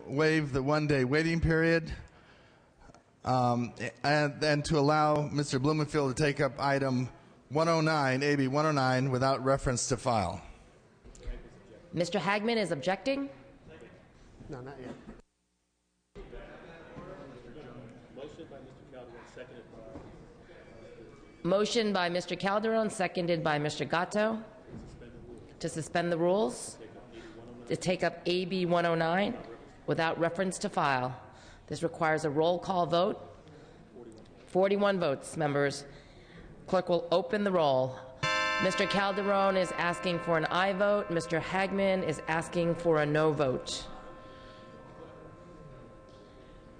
waive the one-day waiting period and to allow Mr. Blumenfield to take up item 109, AB 109, without reference to file. Mr. Hagman is objecting. No, not yet. Motion by Mr. Calderon, seconded by Mr. Gatto, to suspend the rules, to take up AB 109 without reference to file. This requires a roll call vote. 41 votes, members. Clerk will open the roll. Mr. Calderon is asking for an aye vote. Mr. Hagman is asking for a no vote.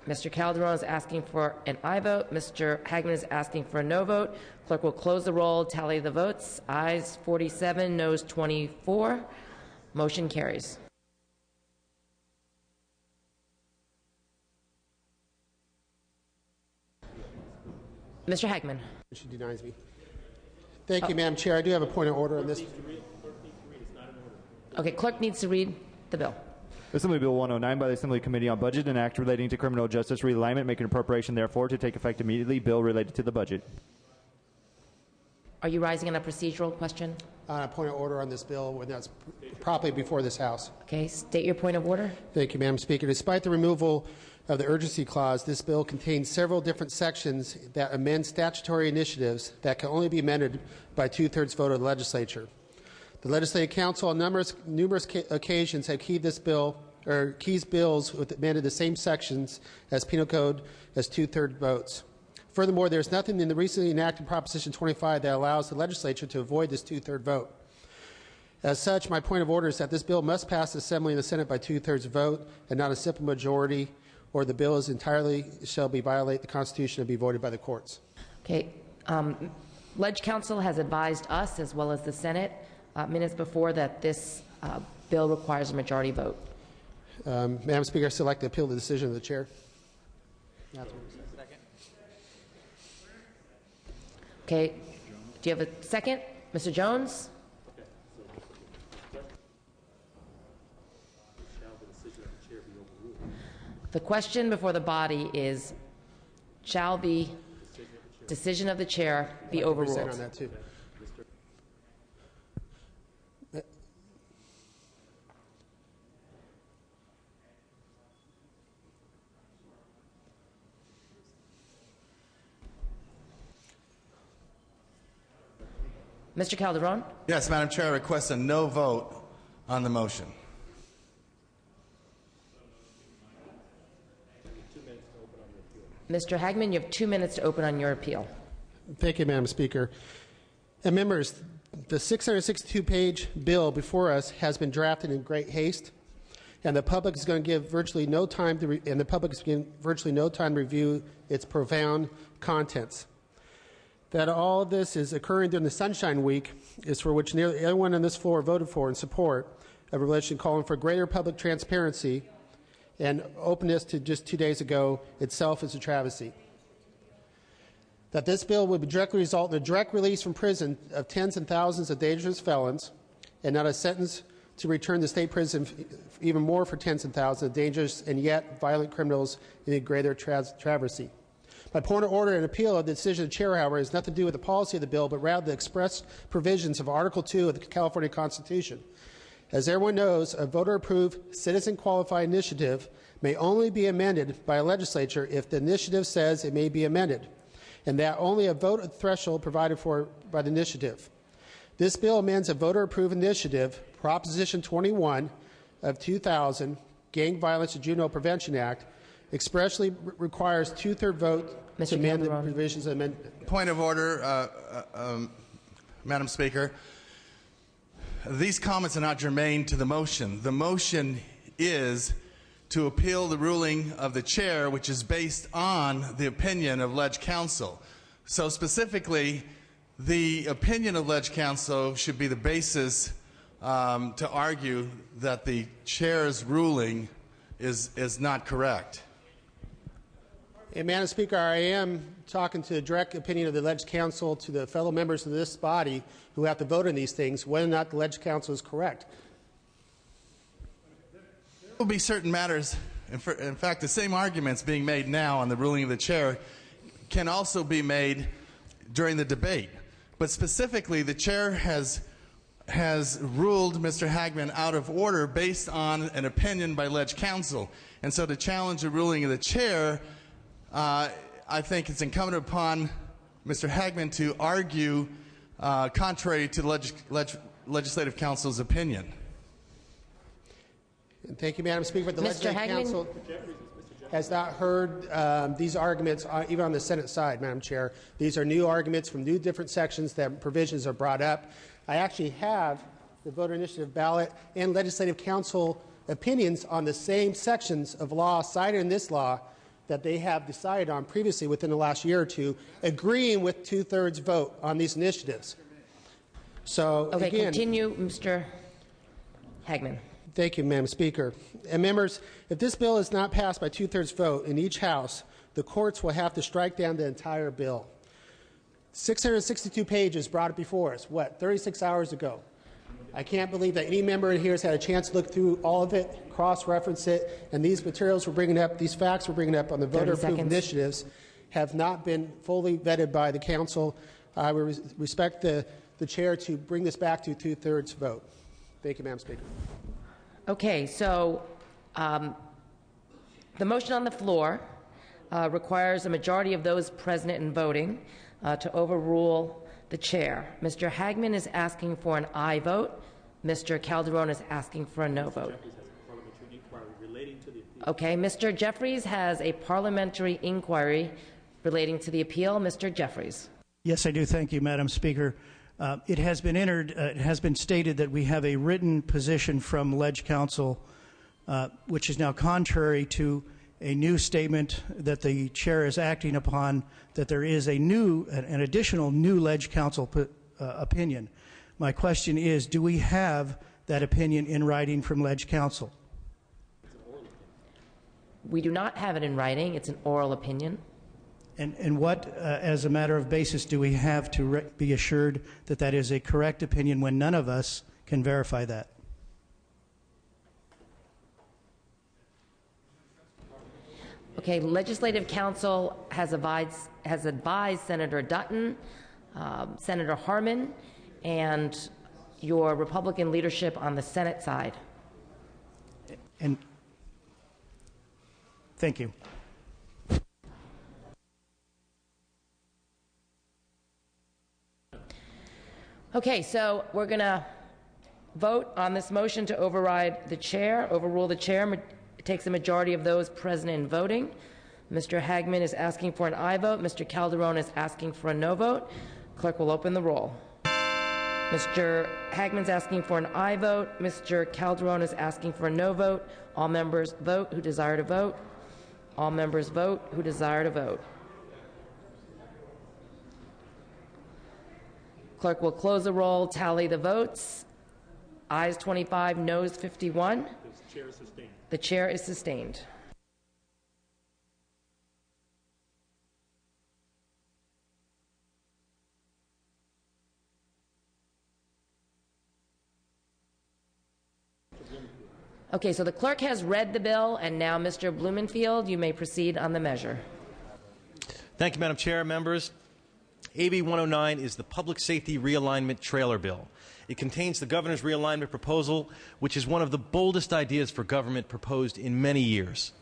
Mr. Calderon is asking for an aye vote. Mr. Hagman is asking for a no vote. Clerk will close the roll, tally the votes. Ayes 47, noes 24. Motion carries. Mr. Hagman. She denies me. Thank you, Madam Chair. I do have a point of order on this. Okay, clerk needs to read the bill. Assembly Bill 109 by the Assembly Committee on Budget and Act relating to criminal justice realignment, making appropriation therefore to take effect immediately. Bill related to the budget. Are you rising on a procedural question? A point of order on this bill when that's properly before this House. Okay, state your point of order. Thank you, Madam Speaker. Despite the removal of the urgency clause, this bill contains several different sections that amend statutory initiatives that can only be amended by two-thirds vote of the legislature. The Legislative Council on numerous occasions have keyed this bill or keys bills with amended the same sections as penal code as two-thirds votes. Furthermore, there is nothing in the recently enacted Proposition 25 that allows the legislature to avoid this two-thirds vote. As such, my point of order is that this bill must pass the Assembly and the Senate by two-thirds vote and not a simple majority, or the bill is entirely shall be violate the Constitution and be voted by the courts. Okay. Ledge Council has advised us, as well as the Senate, minutes before, that this bill requires a majority vote. Madam Speaker, I select to appeal the decision of the chair. Okay. Do you have a second? Mr. Jones? The question before the body is, shall the decision of the chair be overruled? On that too. Mr. Calderon? Yes, Madam Chair, I request a no vote on the motion. Mr. Hagman, you have 2 minutes to open on your appeal. Thank you, Madam Speaker. And members, the 662-page bill before us has been drafted in great haste, and the public is going to give virtually no time to review its profound contents. That all of this is occurring during the Sunshine Week is for which nearly everyone on this floor voted for in support of a resolution calling for greater public transparency and openness to just 2 days ago itself is a travesty. That this bill would directly result in a direct release from prison of tens and thousands of dangerous felons and not a sentence to return to state prison even more for tens and thousands of dangerous and yet violent criminals in a greater travesty. My point of order and appeal of the decision of the chair, however, has nothing to do with the policy of the bill, but rather the express provisions of Article 2 of the California Constitution. As everyone knows, a voter-approved, citizen-qualified initiative may only be amended by a legislature if the initiative says it may be amended, and that only a vote threshold provided for by the initiative. This bill amends a voter-approved initiative, Proposition 21 of 2000, Gang Violence and Juvenile Prevention Act, expressly requires two-thirds vote to amend the provisions of amendment. Point of order, Madam Speaker. These comments are not germane to the motion. The motion is to appeal the ruling of the chair, which is based on the opinion of Ledge Council. So specifically, the opinion of Ledge Council should be the basis to argue that the chair's ruling is not correct. And, Madam Speaker, I am talking to the direct opinion of the Ledge Council to the fellow members of this body who have to vote on these things, whether or not the Ledge Council is correct. There will be certain matters In fact, the same arguments being made now on the ruling of the chair can also be made during the debate. But specifically, the chair has ruled Mr. Hagman out of order based on an opinion by ledge counsel. And so to challenge the ruling of the chair, I think it's incumbent upon Mr. Hagman to argue contrary to the legislative counsel's opinion. And thank you, Madam Speaker. The Mr. Legislative Hagman? Council has not heard these arguments, even on the Senate side, Madam Chair. These are new arguments from new different sections that provisions are brought up. I actually have the voter initiative ballot and legislative council opinions on the same sections of law cited in this law that they have decided on previously within the last year or two, agreeing with two-thirds vote on these initiatives. So, Okay, again, continue, Mr. Hagman. thank you, Madam Speaker. And members, if this bill is not passed by two-thirds vote in each House, the courts will have to strike down the entire bill. 662 pages brought it before us, 36 hours ago. I can't believe that any member here has had a chance to look through all of it, cross-reference it, and these materials we're bringing up, these facts we're bringing up on the voter-approved initiatives have not been fully vetted by the council. I would respect the chair to bring this back to two-thirds vote. Thank you, Madam Speaker. Okay, so the motion on the floor requires a majority of those present and voting to overrule the chair. Mr. Hagman is asking for an aye vote. Mr. Calderon is asking for a no vote. Okay, Mr. Jeffries has a parliamentary inquiry relating to the appeal. Mr. Jeffries. Yes, I do. Thank you, Madam Speaker. It has been stated that we have a written position from Ledge Counsel, which is now contrary to a new statement that the chair is acting upon, that there is an additional new Ledge Counsel opinion. My question is, do we have that opinion in writing from Ledge Counsel? We do not have it in writing. It's an oral opinion. And what, as a matter of basis, do we have to be assured that that is a correct opinion when none of us can verify that? Okay, Legislative Counsel has advised Senator Dutton, Senator Harman, and your Republican leadership on the Senate side. And thank you. Okay, so we're going to vote on this motion to override the chair, overrule the chair. It takes a majority of those present and voting. Mr. Hagman is asking for an aye vote. Mr. Calderon is asking for a no vote. Clerk will open the roll. Mr. Hagman's asking for an aye vote. Mr. Calderon is asking for a no vote. All members vote who desire to vote. All members vote who desire to vote. Clerk will close the roll, tally the votes. Ayes 25, noes 51. The chair is sustained. The chair is sustained. Okay, so the clerk has read the bill, and now, Mr. Blumenfield, you may proceed on the measure. Thank you, Madam Chair. Members, AB 109 is the Public Safety Realignment Trailer Bill. It contains the governor's realignment proposal, which is one of the boldest ideas for government proposed in many years.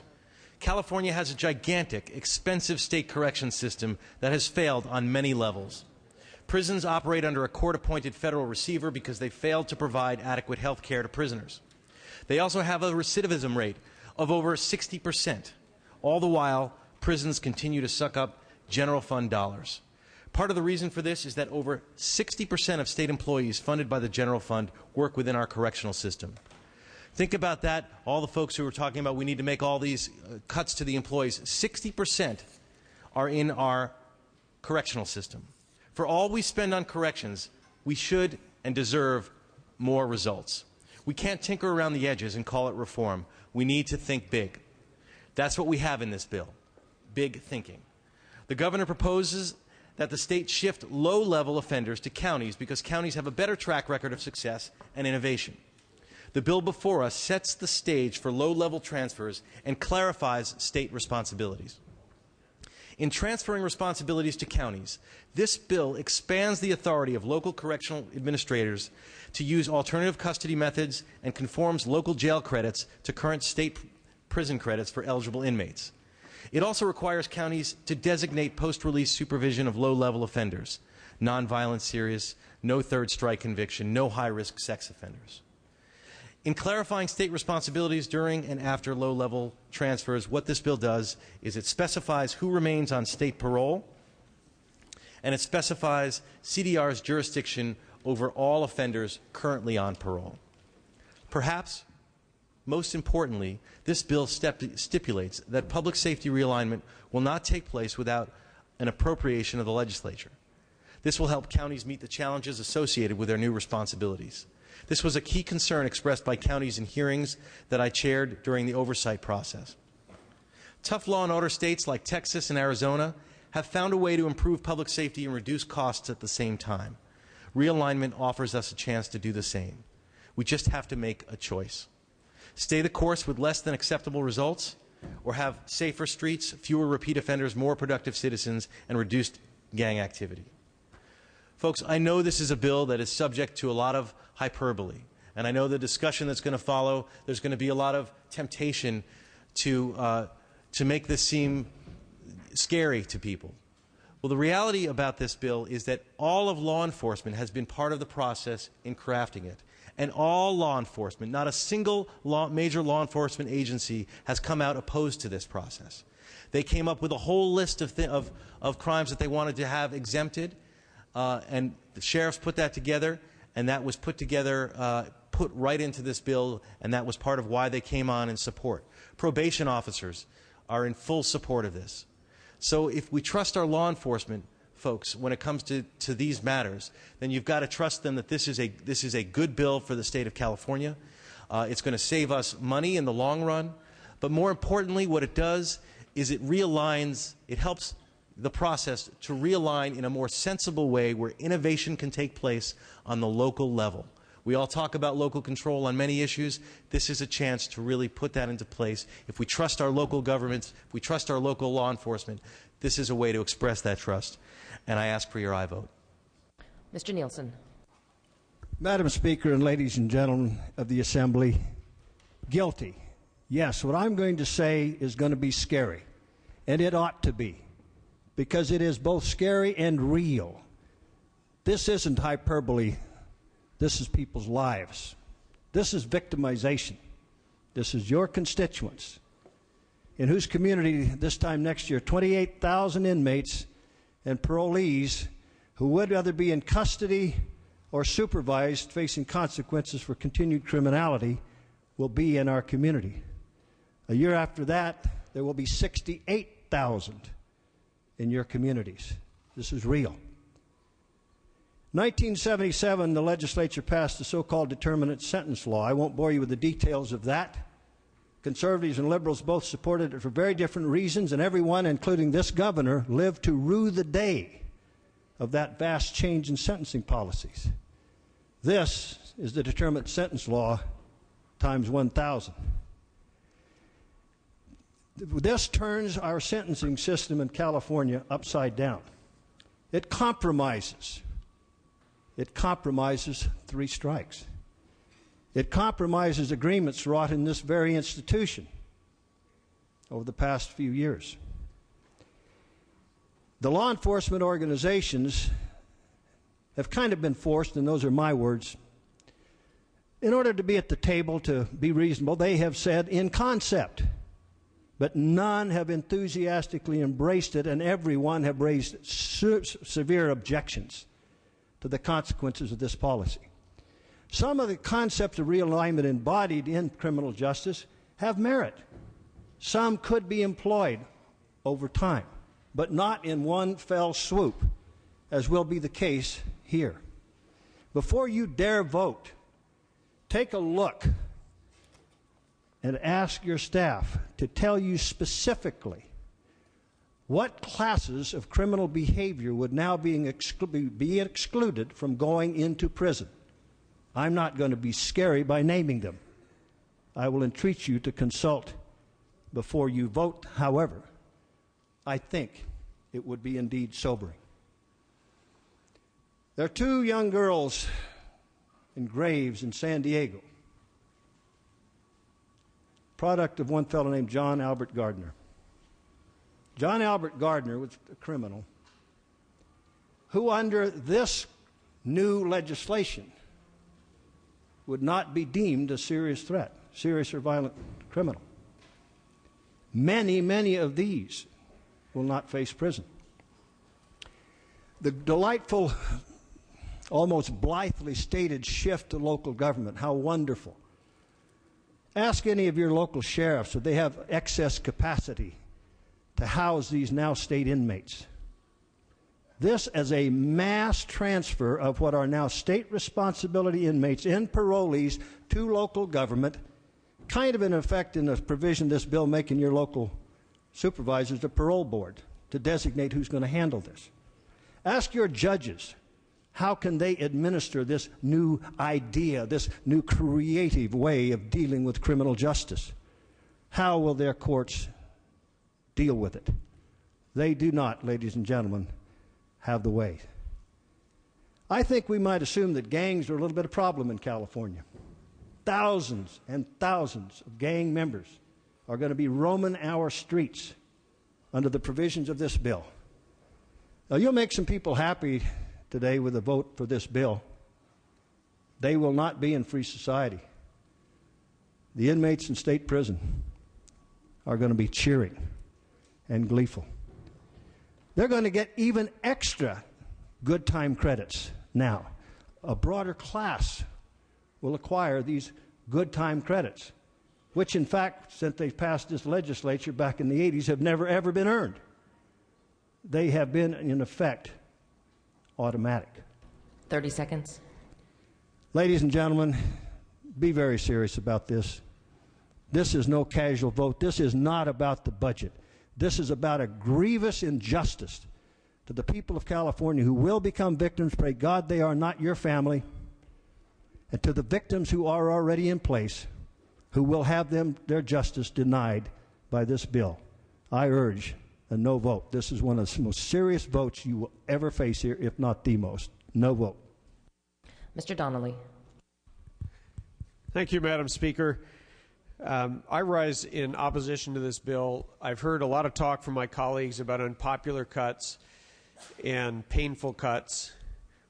California has a gigantic, expensive state correction system that has failed on many levels. Prisons operate under a court-appointed federal receiver because they failed to provide adequate health care to prisoners. They also have a recidivism rate of over 60%. All the while, prisons continue to suck up general fund dollars. Part of the reason for this is that over 60% of state employees funded by the general fund work within our correctional system. Think about that, all the folks who were talking about we need to make all these cuts to the employees. 60% are in our correctional system. For all we spend on corrections, we should and deserve more results. We can't tinker around the edges and call it reform. We need to think big. That's what we have in this bill, big thinking. The governor proposes that the state shift low-level offenders to counties because counties have a better track record of success and innovation. The bill before us sets the stage for low-level transfers and clarifies state responsibilities. In transferring responsibilities to counties, this bill expands the authority of local correctional administrators to use alternative custody methods and conforms local jail credits to current state prison credits for eligible inmates. It also requires counties to designate post-release supervision of low-level offenders, nonviolent serious, no third strike conviction, no high-risk sex offenders. In clarifying state responsibilities during and after low-level transfers, what this bill does is it specifies who remains on state parole, and it specifies CDR's jurisdiction over all offenders currently on parole. Perhaps most importantly, this bill stipulates that public safety realignment will not take place without an appropriation of the legislature. This will help counties meet the challenges associated with their new responsibilities. This was a key concern expressed by counties in hearings that I chaired during the oversight process. Tough law and order states like Texas and Arizona have found a way to improve public safety and reduce costs at the same time. Realignment offers us a chance to do the same. We just have to make a choice. Stay the course with less than acceptable results, or have safer streets, fewer repeat offenders, more productive citizens, and reduced gang activity. Folks, I know this is a bill that is subject to a lot of hyperbole, and I know the discussion that's going to follow, there's going to be a lot of temptation to make this seem scary to people. Well, the reality about this bill is that all of law enforcement has been part of the process in crafting it. And all law enforcement, not a single major law enforcement agency has come out opposed to this process. They came up with a whole list of crimes that they wanted to have exempted, and the sheriffs put that together, and that was put together, put right into this bill, and that was part of why they came on in support. Probation officers are in full support of this. So if we trust our law enforcement folks when it comes to these matters, then you've got to trust them that this is a good bill for the state of California. It's going to save us money in the long run. But more importantly, what it does is it helps the process to realign in a more sensible way where innovation can take place on the local level. We all talk about local control on many issues. This is a chance to really put that into place. If we trust our local governments, if we trust our local law enforcement, this is a way to express that trust. And I ask for your aye vote. Mr. Nielsen. Madam Speaker and ladies and gentlemen of the Assembly, guilty. Yes, what I'm going to say is going to be scary, and it ought to be, because it is both scary and real. This isn't hyperbole. This is people's lives. This is victimization. This is your constituents, in whose community this time next year, 28,000 inmates and parolees who would either be in custody or supervised, facing consequences for continued criminality, will be in our community. A year after that, there will be 68,000 in your communities. This is real. 1977, the legislature passed the so-called determinate sentence law. I won't bore you with the details of that. Conservatives and liberals both supported it for very different reasons, and everyone, including this governor, lived to rue the day of that vast change in sentencing policies. This is the determinate sentence law times 1,000. This turns our sentencing system in California upside down. It compromises. It compromises three strikes. It compromises agreements wrought in this very institution over the past few years. The law enforcement organizations have kind of been forced, and those are my words, in order to be at the table, to be reasonable, they have said in concept, but none have enthusiastically embraced it, and everyone have raised severe objections to the consequences of this policy. Some of the concepts of realignment embodied in criminal justice have merit. Some could be employed over time, but not in one fell swoop, as will be the case here. Before you dare vote, take a look and ask your staff to tell you specifically what classes of criminal behavior would now be excluded from going into prison. I'm not going to be scary by naming them. I will entreat you to consult before you vote. However, I think it would be indeed sobering. There are two young girls in graves in San Diego, product of one fellow named John Albert Gardner. John Albert Gardner was a criminal who, under this new legislation, would not be deemed a serious threat, serious or violent criminal. Many, many of these will not face prison. The delightful, almost blithely stated shift to local government, how wonderful. Ask any of your local sheriffs if they have excess capacity to house these now state inmates. This as a mass transfer of what are now state responsibility inmates and parolees to local government, kind of in effect in the provision of this bill making your local supervisors a parole board to designate who's going to handle this. Ask your judges, how can they administer this new idea, this new creative way of dealing with criminal justice? How will their courts deal with it? They do not, ladies and gentlemen, have the way. I think we might assume that gangs are a little bit of a problem in California. Thousands and thousands of gang members are going to be roaming our streets under the provisions of this bill. Now, you'll make some people happy today with a vote for this bill. They will not be in free society. The inmates in state prison are going to be cheering and gleeful. They're going to get even extra good time credits now. A broader class will acquire these good time credits, which in fact, since they passed this legislature back in the 80s, have never ever been earned. They have been, in effect, automatic. 30 seconds. Ladies and gentlemen, be very serious about this. This is no casual vote. This is not about the budget. This is about a grievous injustice to the people of California who will become victims. Pray God they are not your family. And to the victims who are already in place, who will have their justice denied by this bill. I urge a no vote. This is one of the most serious votes you will ever face here, if not the most. No vote. Mr. Donnelly. Thank you, Madam Speaker. I rise in opposition to this bill. I've heard a lot of talk from my colleagues about unpopular cuts and painful cuts.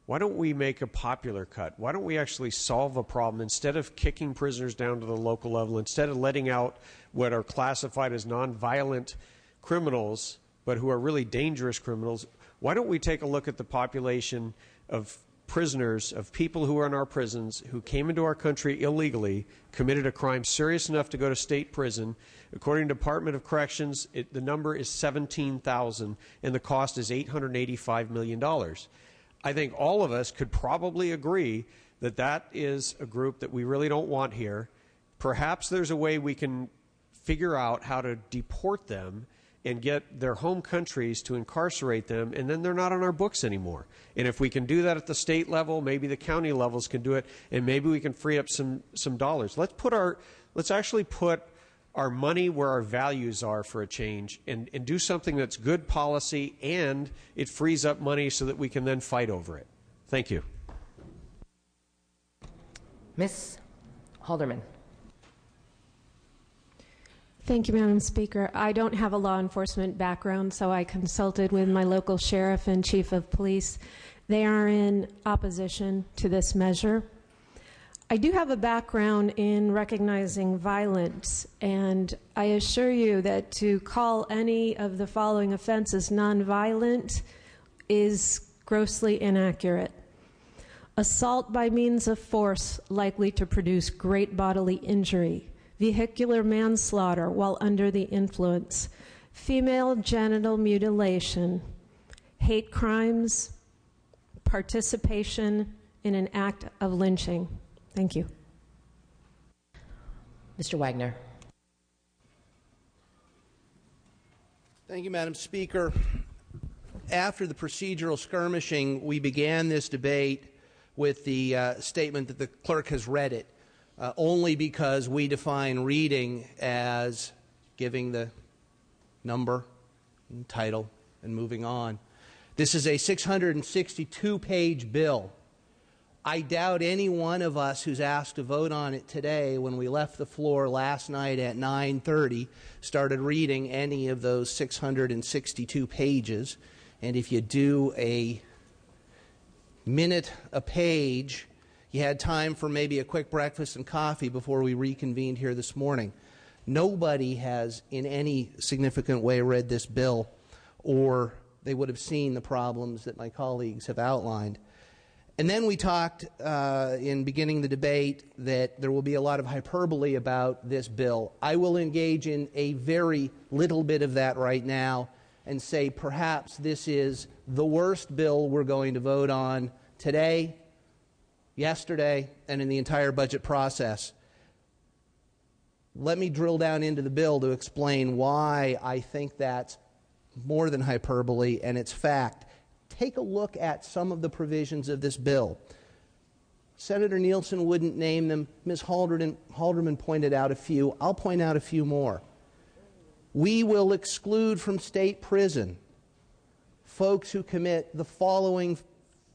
Why don't we make a popular cut? Why don't we actually solve a problem instead of kicking prisoners down to the local level, instead of letting out what are classified as nonviolent criminals, but who are really dangerous criminals? Why don't we take a look at the population of prisoners, of people who are in our prisons, who came into our country illegally, committed a crime serious enough to go to state prison? According to the Department of Corrections, the number is 17,000, and the cost is $885 million. I think all of us could probably agree that that is a group that we really don't want here. Perhaps there's a way we can figure out how to deport them and get their home countries to incarcerate them, and then they're not on our books anymore. And if we can do that at the state level, maybe the county levels can do it, and maybe we can free up some dollars. Let's actually put our money where our values are for a change, and do something that's good policy, and it frees up money so that we can then fight over it. Thank you. Ms. Halderman. Thank you, Madam Speaker. I don't have a law enforcement background, so I consulted with my local sheriff and chief of police. They are in opposition to this measure. I do have a background in recognizing violence, and I assure you that to call any of the following offenses nonviolent is grossly inaccurate. Assault by means of force likely to produce great bodily injury. Vehicular manslaughter while under the influence, female genital mutilation, hate crimes, participation in an act of lynching. Thank you. Mr. Wagner. Thank you, Madam Speaker. After the procedural skirmishing, we began this debate with the statement that the clerk has read it. only because we define reading as giving the number and title and moving on. This is a 662-page bill. I doubt any one of us who's asked to vote on it today, when we left the floor last night at 9:30, started reading any of those 662 pages. And if you do a minute a page, you had time for maybe a quick breakfast and coffee before we reconvened here this morning. Nobody has in any significant way read this bill, or they would have seen the problems that my colleagues have outlined. And then we talked in beginning the debate that there will be a lot of hyperbole about this bill. I will engage in a very little bit of that right now and say perhaps this is the worst bill we're going to vote on today, yesterday, and in the entire budget process. Let me drill down into the bill to explain why I think that's more than hyperbole and it's fact. Take a look at some of the provisions of this bill. Senator Nielsen wouldn't name them. Ms. Halderman pointed out a few. I'll point out a few more. We will exclude from state prison folks who commit the following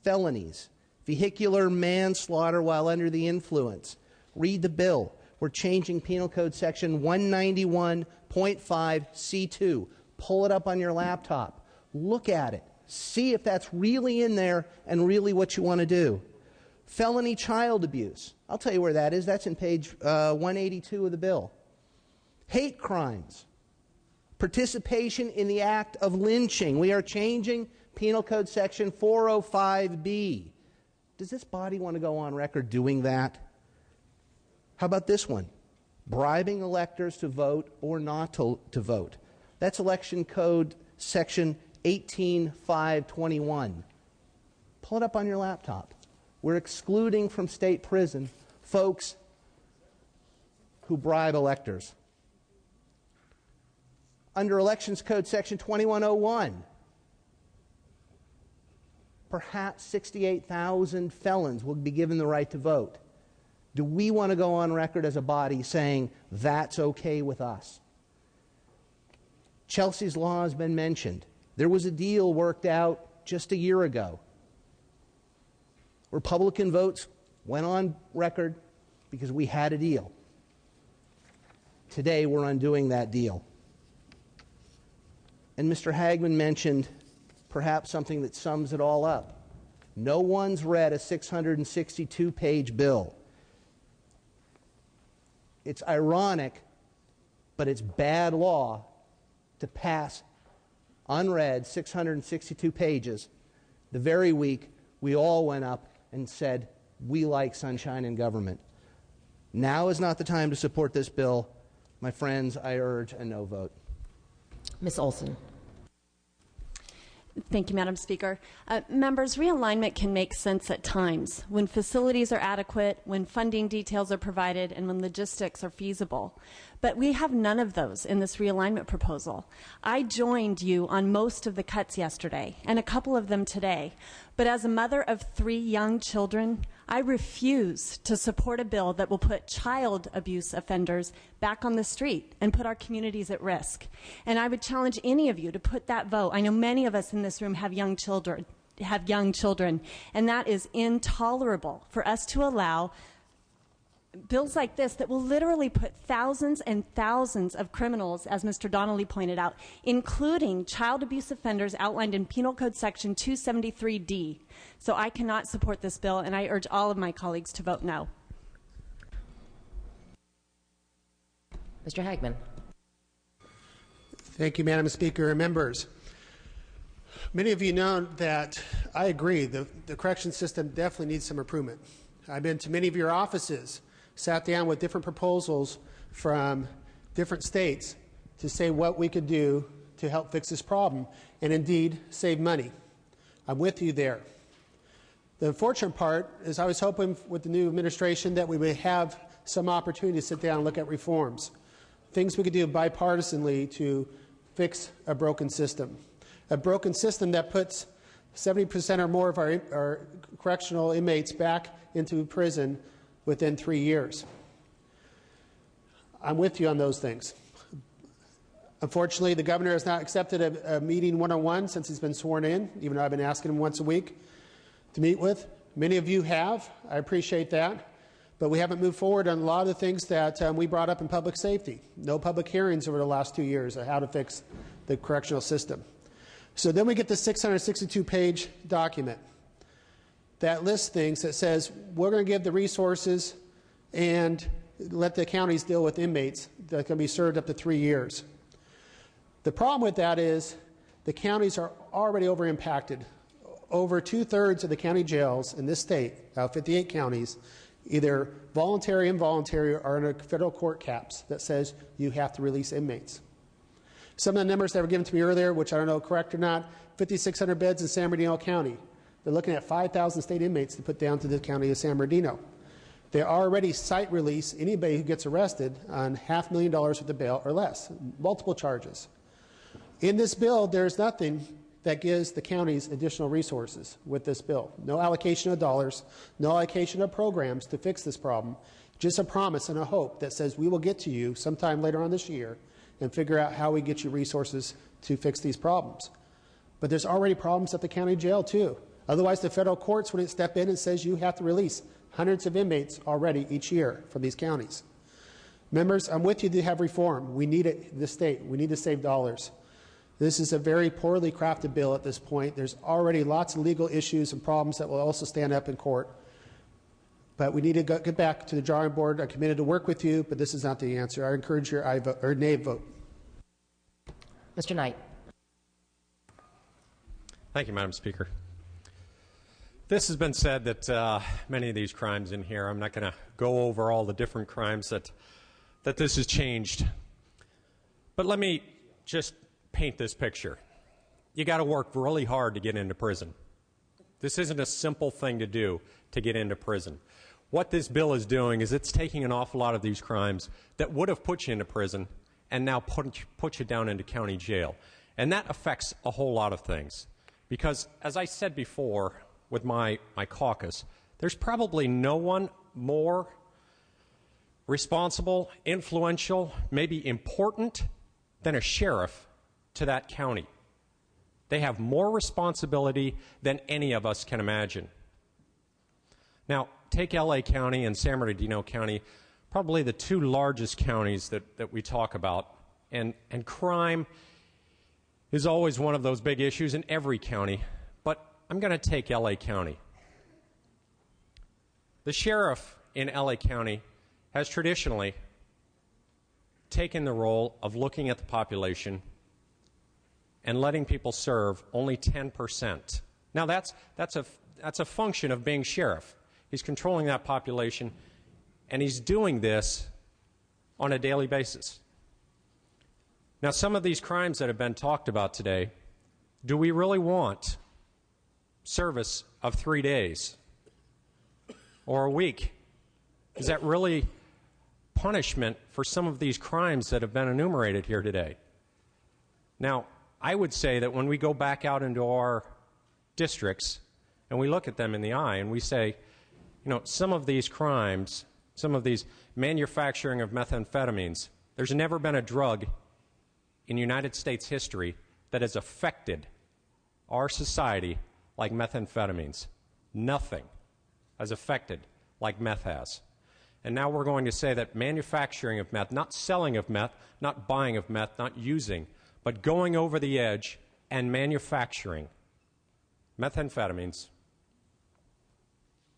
felonies: vehicular manslaughter while under the influence. Read the bill. We're changing Penal Code Section 191.5C2. Pull it up on your laptop. Look at it. See if that's really in there and really what you want to do. Felony child abuse. I'll tell you where that is. That's in page 182 of the bill. Hate crimes. Participation in the act of lynching. We are changing Penal Code Section 405B. Does this body want to go on record doing that? How about this one? Bribing electors to vote or not to vote. That's Election Code Section 18521. Pull it up on your laptop. We're excluding from state prison folks who bribe electors. Under Elections Code Section 2101, perhaps 68,000 felons will be given the right to vote. Do we want to go on record as a body saying that's okay with us? Chelsea's Law has been mentioned. There was a deal worked out just a year ago. Republican votes went on record because we had a deal. Today we're undoing that deal. And Mr. Hagman mentioned perhaps something that sums it all up. No one's read a 662-page bill. It's ironic, but it's bad law to pass unread 662 pages the very week we all went up and said we like sunshine in government. Now is not the time to support this bill. My friends, I urge a no vote. Ms. Olson. Thank you, Madam Speaker. Members, realignment can make sense at times when facilities are adequate, when funding details are provided, and when logistics are feasible. But we have none of those in this realignment proposal. I joined you on most of the cuts yesterday, and a couple of them today. But as a mother of 3 young children, I refuse to support a bill that will put child abuse offenders back on the street and put our communities at risk. And I would challenge any of you to put that vote. I know many of us in this room have young children, and that is intolerable for us to allow bills like this that will literally put thousands and thousands of criminals, as Mr. Donnelly pointed out, including child abuse offenders outlined in Penal Code Section 273D. So I cannot support this bill, and I urge all of my colleagues to vote no. Mr. Hagman. Thank you, Madam Speaker and members. Many of you know that I agree the correction system definitely needs some improvement. I've been to many of your offices, sat down with different proposals from different states to say what we could do to help fix this problem and indeed save money. I'm with you there. The unfortunate part is I was hoping with the new administration that we would have some opportunity to sit down and look at reforms, things we could do bipartisanly to fix a broken system that puts 70% or more of our correctional inmates back into prison within 3 years. I'm with you on those things. Unfortunately, the governor has not accepted a meeting one-on-one since he's been sworn in, even though I've been asking him once a week to meet with. Many of you have. I appreciate that. But we haven't moved forward on a lot of the things that we brought up in public safety. No public hearings over the last 2 years on how to fix the correctional system. So then we get the 662-page document that lists things that says we're going to give the resources and let the counties deal with inmates that can be served up to 3 years. The problem with that is the counties are already over-impacted. Over 2/3 of the county jails in this state, out of 58 counties, either voluntary or involuntary, are under federal court caps that says you have to release inmates. Some of the numbers that were given to me earlier, which I don't know correct or not, 5,600 beds in San Bernardino County. They're looking at 5,000 state inmates to put down to the county of San Bernardino. They already site release anybody who gets arrested on $500,000 worth of bail or less, multiple charges. In this bill, there's nothing that gives the counties additional resources with this bill. No allocation of dollars, no allocation of programs to fix this problem, just a promise and a hope that says we will get to you sometime later on this year and figure out how we get you resources to fix these problems. But there's already problems at the county jail too. Otherwise, the federal courts wouldn't step in and says you have to release hundreds of inmates already each year from these counties. Members, I'm with you to have reform. We need it in the state. We need to save dollars. This is a very poorly crafted bill at this point. There's already lots of legal issues and problems that will also stand up in court. But we need to get back to the drawing board. I'm committed to work with you, but this is not the answer. I encourage your aye vote, or nay vote. Mr. Knight. Thank you, Madam Speaker. This has been said that many of these crimes in here, I'm not going to go over all the different crimes that this has changed. But let me just paint this picture. You got to work really hard to get into prison. This isn't a simple thing to do to get into prison. What this bill is doing is it's taking an awful lot of these crimes that would have put you into prison and now put you down into county jail. And that affects a whole lot of things. Because, as I said before with my caucus, there's probably no one more responsible, influential, maybe important than a sheriff to that county. They have more responsibility than any of us can imagine. Now, take LA County and San Bernardino County, probably the two largest counties that we talk about. And crime is always one of those big issues in every county. But I'm going to take LA County. The sheriff in LA County has traditionally taken the role of looking at the population and letting people serve only 10%. Now, that's a function of being sheriff. He's controlling that population, and he's doing this on a daily basis. Now, some of these crimes that have been talked about today, do we really want service of 3 days or a week? Is that really punishment for some of these crimes that have been enumerated here today? Now, I would say that when we go back out into our districts and we look at them in the eye and we say, you know, some of these crimes, some of these manufacturing of methamphetamines, there's never been a drug in United States history that has affected our society like methamphetamines. Nothing has affected like meth has. And now we're going to say that manufacturing of meth, not selling of meth, not buying of meth, not using, but going over the edge and manufacturing methamphetamines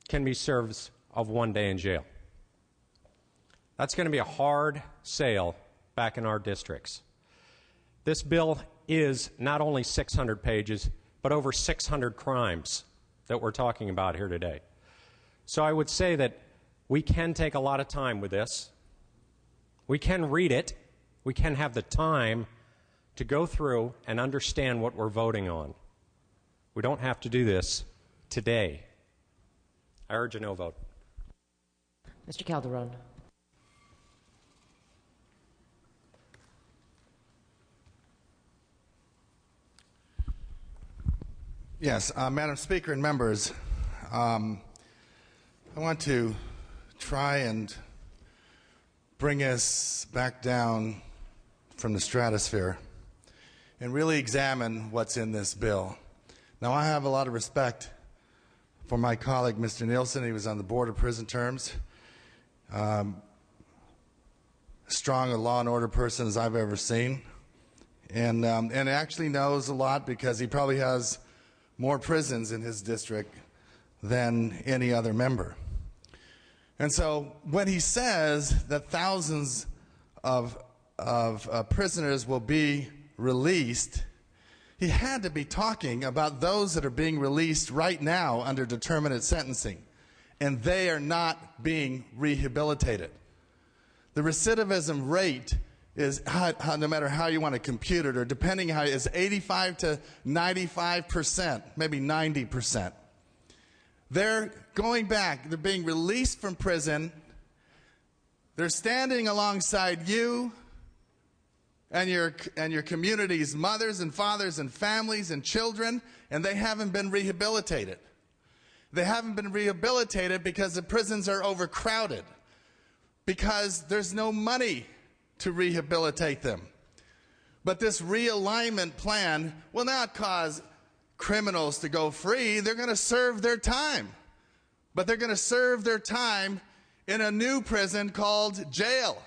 can be served of 1 day in jail. That's going to be a hard sale back in our districts. This bill is not only 600 pages, but over 600 crimes that we're talking about here today. So I would say that we can take a lot of time with this. We can read it. We can have the time to go through and understand what we're voting on. We don't have to do this today. I urge a no vote. Mr. Calderon. Yes, Madam Speaker and members, I want to try and bring us back down from the stratosphere and really examine what's in this bill. Now, I have a lot of respect for my colleague, Mr. Nielsen. He was on the Board of Prison Terms. Strong a law and order person as I've ever seen. And actually knows a lot because he probably has more prisons in his district than any other member. And so when he says that thousands of prisoners will be released, he had to be talking about those that are being released right now under determinate sentencing, and they are not being rehabilitated. The recidivism rate is, no matter how you want to compute it, or depending how, is 85 to 95%, maybe 90%. They're going back. They're being released from prison. They're standing alongside you and your community's mothers and fathers and families and children, and they haven't been rehabilitated. They haven't been rehabilitated because the prisons are overcrowded, because there's no money to rehabilitate them. But this realignment plan will not cause criminals to go free. They're going to serve their time. But they're going to serve their time in a new prison called jail.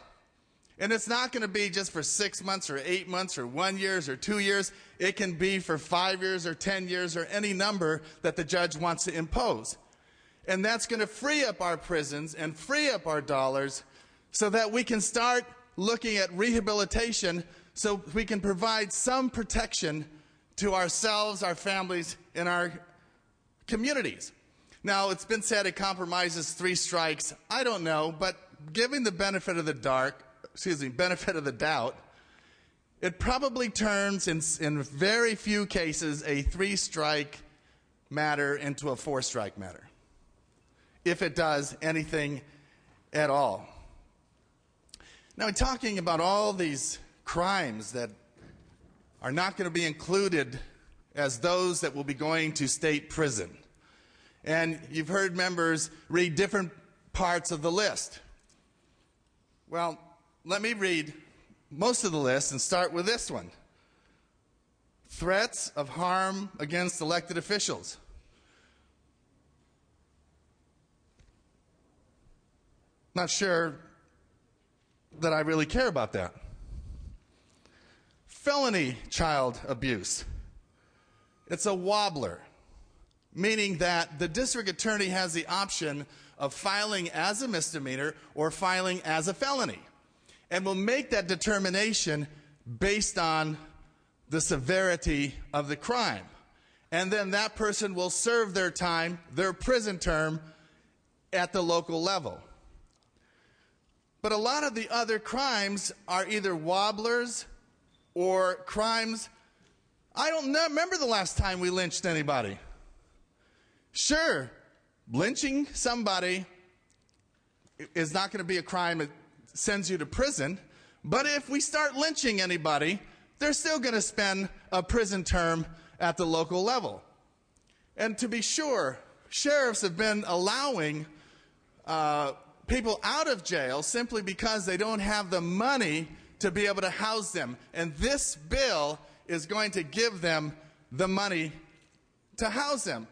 And it's not going to be just for 6 months or 8 months or 1 year or 2 years. It can be for 5 years or 10 years or any number that the judge wants to impose. And that's going to free up our prisons and free up our dollars so that we can start looking at rehabilitation, so we can provide some protection to ourselves, our families, and our communities. Now, it's been said it compromises 3 strikes. I don't know, but giving the benefit of the doubt, it probably turns, in very few cases, a 3-strike matter into a 4-strike matter, if it does anything at all. Now, we're talking about all these crimes that are not going to be included as those that will be going to state prison. And you've heard members read different parts of the list. Well, let me read most of the list and start with this one. Threats of harm against elected officials. Not sure that I really care about that. Felony child abuse. It's a wobbler, meaning that the district attorney has the option of filing as a misdemeanor or filing as a felony, and will make that determination based on the severity of the crime. And then that person will serve their time, their prison term, at the local level. But a lot of the other crimes are either wobblers or crimes. I don't remember the last time we lynched anybody. Sure, lynching somebody is not going to be a crime that sends you to prison, but if we start lynching anybody, they're still going to spend a prison term at the local level. And to be sure, sheriffs have been allowing people out of jail simply because they don't have the money to be able to house them. And this bill is going to give them the money to house them.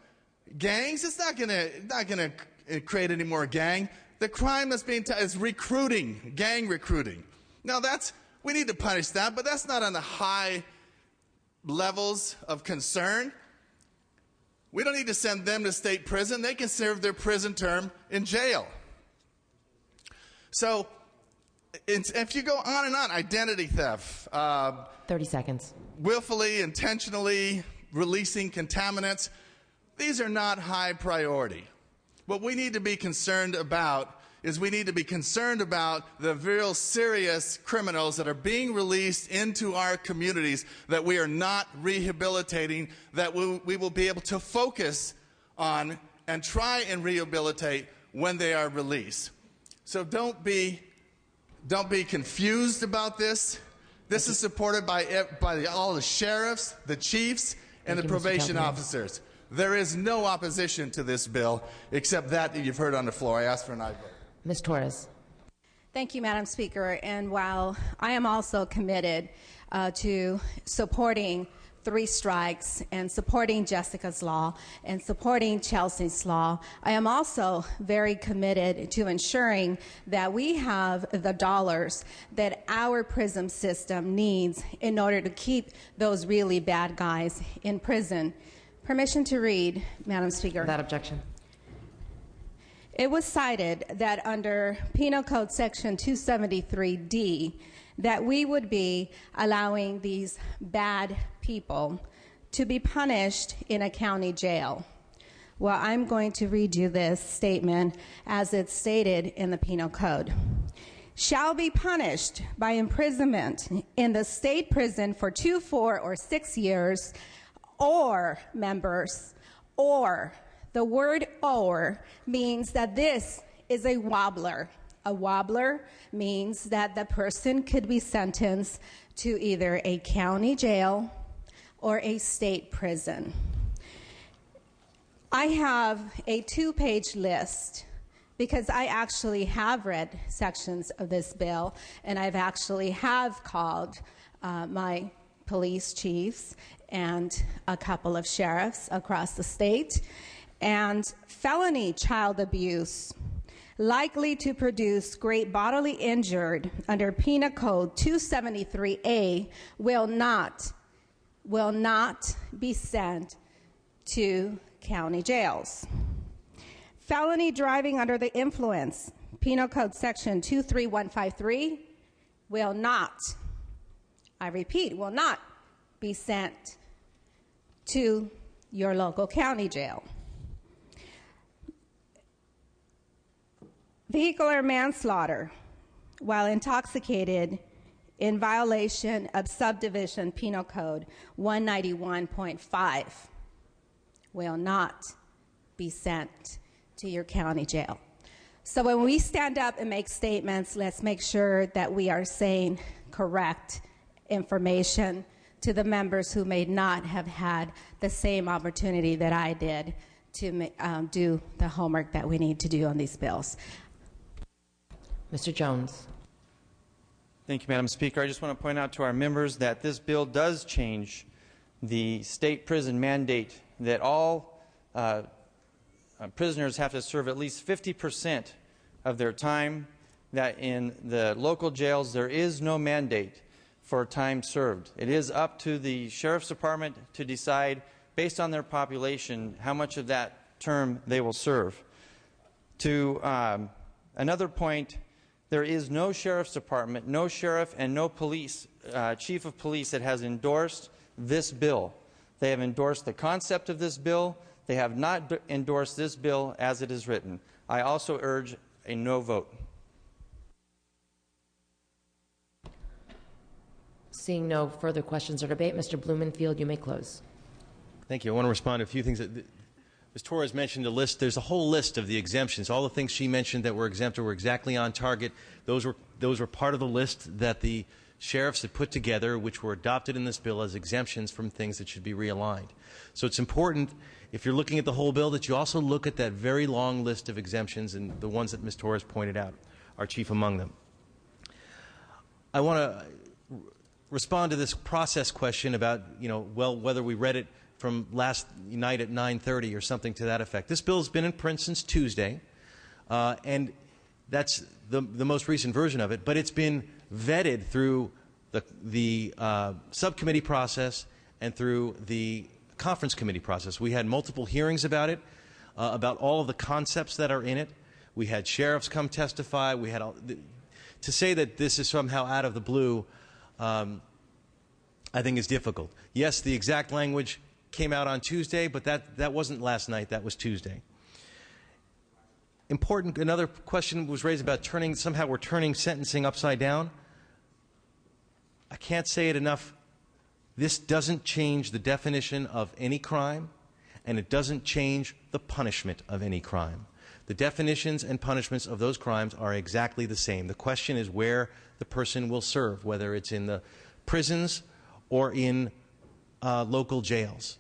Gangs, it's not going to create any more gang. The crime that's being is recruiting, gang recruiting. Now we need to punish that, but that's not on the high levels of concern. We don't need to send them to state prison. They can serve their prison term in jail. So if you go on and on, identity theft. 30 seconds. Willfully, intentionally releasing contaminants. These are not high priority. What we need to be concerned about is we need to be concerned about the real serious criminals that are being released into our communities that we are not rehabilitating, that we will be able to focus on and try and rehabilitate when they are released. So don't be confused about this. This is supported by all the sheriffs, the chiefs, and the probation officers. There is no opposition to this bill except that you've heard on the floor. I ask for an aye vote. Ms. Torres. Thank you, Madam Speaker. And while I am also committed to supporting 3 strikes and supporting Jessica's law and supporting Chelsea's law, I am also very committed to ensuring that we have the dollars that our prison system needs in order to keep those really bad guys in prison. Permission to read, Madam Speaker. Without objection. It was cited that under Penal Code Section 273D that we would be allowing these bad people to be punished in a county jail. Well, I'm going to read you this statement as it's stated in the Penal Code. Shall be punished by imprisonment in the state prison for 2, 4, or 6 years, or, members, or. The word or means that this is a wobbler. A wobbler means that the person could be sentenced to either a county jail or a state prison. I have a 2-page list because I actually have read sections of this bill, and I've actually have called my police chiefs and a couple of sheriffs across the state. And felony child abuse likely to produce great bodily injury under Penal Code 273A will not be sent to county jails. Felony driving under the influence, Penal Code Section 23153, will not, I repeat, will not be sent to your local county jail. Vehicular manslaughter while intoxicated in violation of subdivision Penal Code 191.5 will not be sent to your county jail. So when we stand up and make statements, let's make sure that we are saying correct information to the members who may not have had the same opportunity that I did to do the homework that we need to do on these bills. Mr. Jones. Thank you, Madam Speaker. I just want to point out to our members that this bill does change the state prison mandate that all prisoners have to serve at least 50% of their time, that in the local jails there is no mandate for time served. It is up to the Sheriff's Department to decide, based on their population, how much of that term they will serve. To another point, there is no Sheriff's Department, no sheriff, and no police, chief of police that has endorsed this bill. They have endorsed the concept of this bill. They have not endorsed this bill as it is written. I also urge a no vote. Seeing no further questions or debate, Mr. Blumenfield, you may close. Thank you. I want to respond to a few things. Ms. Torres mentioned a list. There's a whole list of the exemptions. All the things she mentioned that were exempt were exactly on target. Those were part of the list that the sheriffs had put together, which were adopted in this bill as exemptions from things that should be realigned. So it's important, if you're looking at the whole bill, that you also look at that very long list of exemptions, and the ones that Ms. Torres pointed out are chief among them. I want to respond to this process question about, whether we read it from last night at 9:30 or something to that effect. This bill has been in print since Tuesday, and that's the most recent version of it, but it's been vetted through the subcommittee process and through the conference committee process. We had multiple hearings about it, about all of the concepts that are in it. We had sheriffs come testify. We had to say that this is somehow out of the blue, I think is difficult. Yes, the exact language came out on Tuesday, but that wasn't last night. That was Tuesday. Important, another question was raised about somehow we're turning sentencing upside down. I can't say it enough. This doesn't change the definition of any crime, and it doesn't change the punishment of any crime. The definitions and punishments of those crimes are exactly the same. The question is where the person will serve, whether it's in the prisons or in local jails.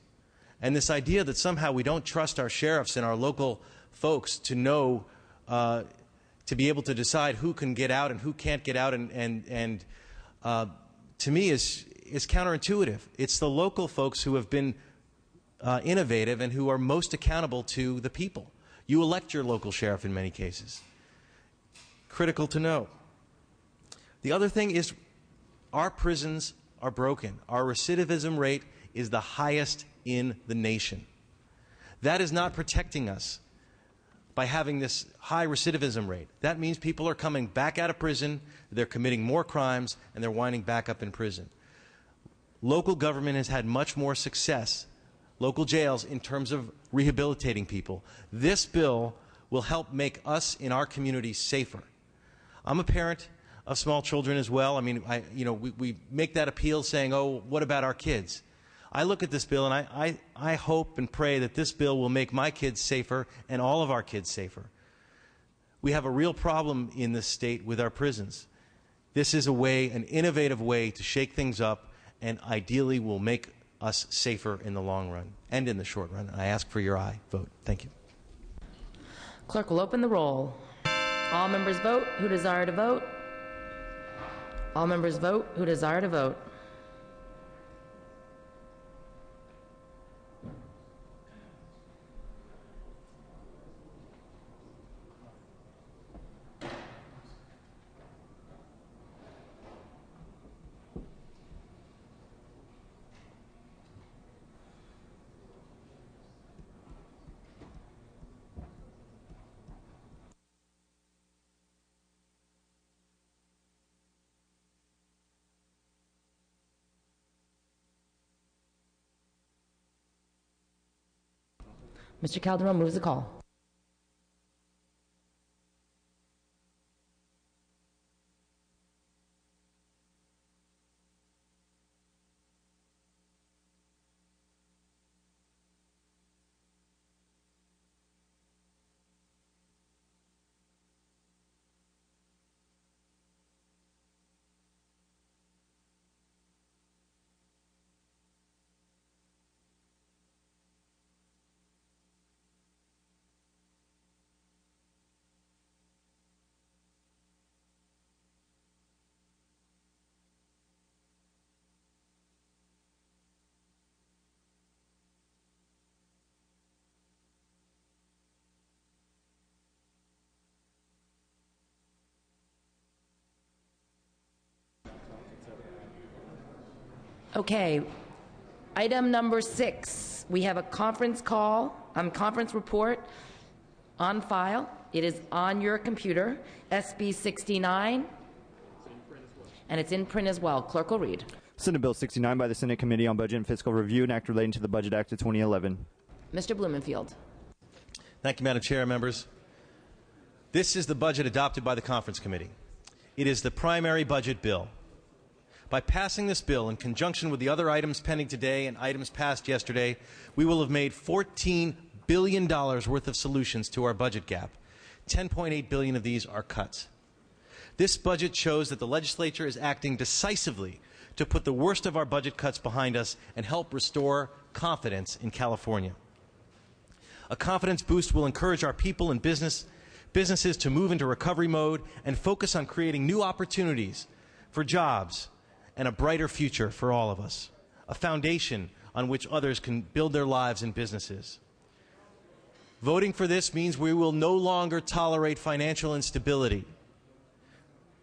And this idea that somehow we don't trust our sheriffs and our local folks to know to be able to decide who can get out and who can't get out, and to me is counterintuitive. It's the local folks who have been innovative and who are most accountable to the people. You elect your local sheriff in many cases. Critical to know. The other thing is our prisons are broken. Our recidivism rate is the highest in the nation. That is not protecting us by having this high recidivism rate. That means people are coming back out of prison, they're committing more crimes, and they're winding back up in prison. Local government has had much more success, local jails, in terms of rehabilitating people. This bill will help make us in our communities safer. I'm a parent of small children as well. I mean, we make that appeal saying, oh, what about our kids? I look at this bill and I hope and pray that this bill will make my kids safer and all of our kids safer. We have a real problem in this state with our prisons. This is a way, an innovative way to shake things up, and ideally will make us safer in the long run and in the short run. I ask for your aye vote. Thank you. Clerk will open the roll. All members vote who desire to vote. All members vote who desire to vote. Mr. Calderon moves the call. Okay, item number 6. We have a conference report on file. It is on your computer, SB 69, and it's in print as well. Clerk will read. Senate Bill 69 by the Senate Committee on Budget and Fiscal Review, an act relating to the Budget Act of 2011. Mr. Blumenfield. Thank you, Madam Chair, members. This is the budget adopted by the Conference Committee. It is the primary budget bill. By passing this bill in conjunction with the other items pending today and items passed yesterday, we will have made $14 billion worth of solutions to our budget gap. $10.8 billion of these are cuts. This budget shows that the legislature is acting decisively to put the worst of our budget cuts behind us and help restore confidence in California. A confidence boost will encourage our people and businesses to move into recovery mode and focus on creating new opportunities for jobs and a brighter future for all of us, a foundation on which others can build their lives and businesses. Voting for this means we will no longer tolerate financial instability.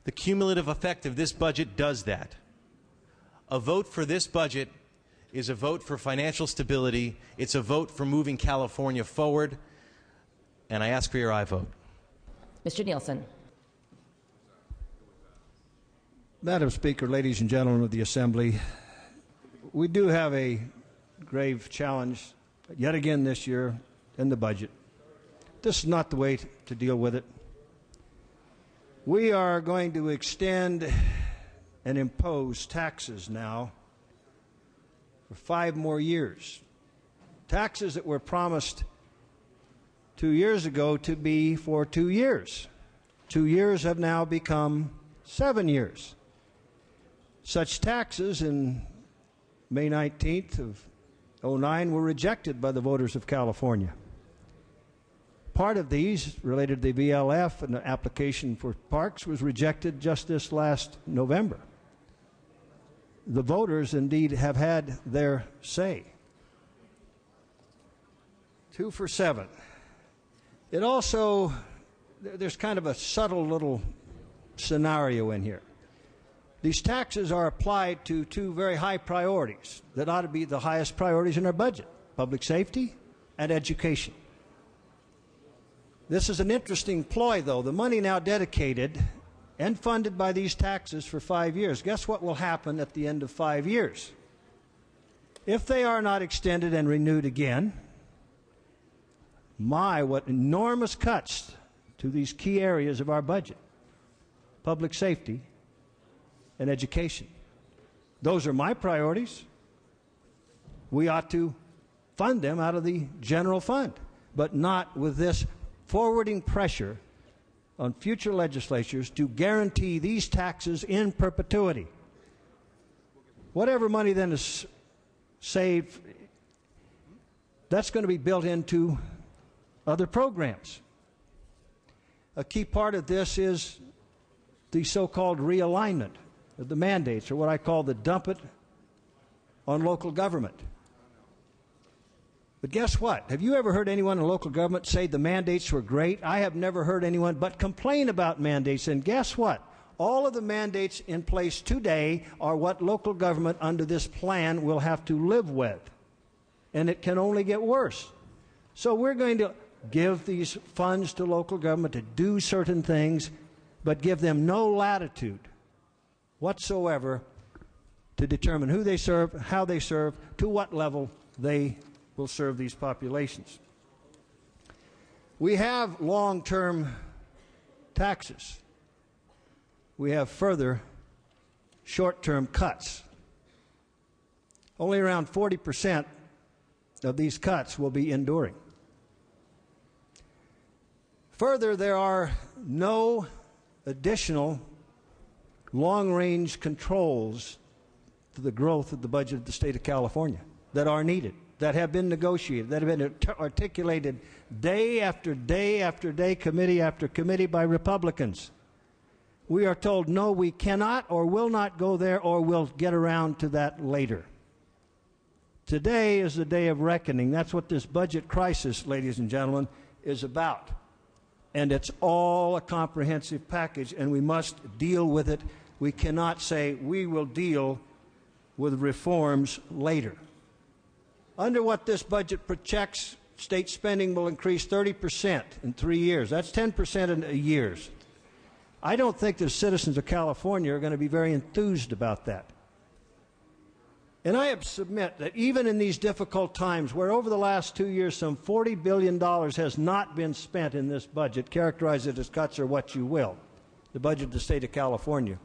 The cumulative effect of this budget does that. A vote for this budget is a vote for financial stability. It's a vote for moving California forward. And I ask for your aye vote. Mr. Nielsen. Madam Speaker, ladies and gentlemen of the Assembly, we do have a grave challenge yet again this year in the budget. This is not the way to deal with it. We are going to extend and impose taxes now for 5 more years. Taxes that were promised 2 years ago to be for 2 years. 2 years have now become 7 years. Such taxes in May 19th of 2009 were rejected by the voters of California. Part of these, related to the VLF and the application for parks, was rejected just this last November. The voters indeed have had their say. 2 for 7. It also, there's kind of a subtle little scenario in here. These taxes are applied to two very high priorities that ought to be the highest priorities in our budget: public safety and education. This is an interesting ploy, though. The money now dedicated and funded by these taxes for 5 years. Guess what will happen at the end of 5 years? If they are not extended and renewed again, what enormous cuts to these key areas of our budget: public safety and education. Those are my priorities. We ought to fund them out of the general fund, but not with this forwarding pressure on future legislatures to guarantee these taxes in perpetuity. Whatever money then is saved, that's going to be built into other programs. A key part of this is the so-called realignment of the mandates, or what I call the dump it on local government. But guess what? Have you ever heard anyone in local government say the mandates were great? I have never heard anyone but complain about mandates. And guess what? All of the mandates in place today are what local government under this plan will have to live with. And it can only get worse. So we're going to give these funds to local government to do certain things, but give them no latitude whatsoever to determine who they serve, how they serve, to what level they will serve these populations. We have long-term taxes. We have further short-term cuts. Only around 40% of these cuts will be enduring. Further, there are no additional long-range controls to the growth of the budget of the state of California that are needed, that have been negotiated, that have been articulated day after day after day, committee after committee by Republicans. We are told, no, we cannot or will not go there, or we'll get around to that later. Today is the day of reckoning. That's what this budget crisis, ladies and gentlemen, is about. And it's all a comprehensive package, and we must deal with it. We cannot say we will deal with reforms later. Under what this budget projects, state spending will increase 30% in 3 years. That's 10% in a year. I don't think the citizens of California are going to be very enthused about that. And I submit that even in these difficult times, where over the last 2 years some $40 billion has not been spent in this budget, characterize it as cuts or what you will, the budget of the state of California,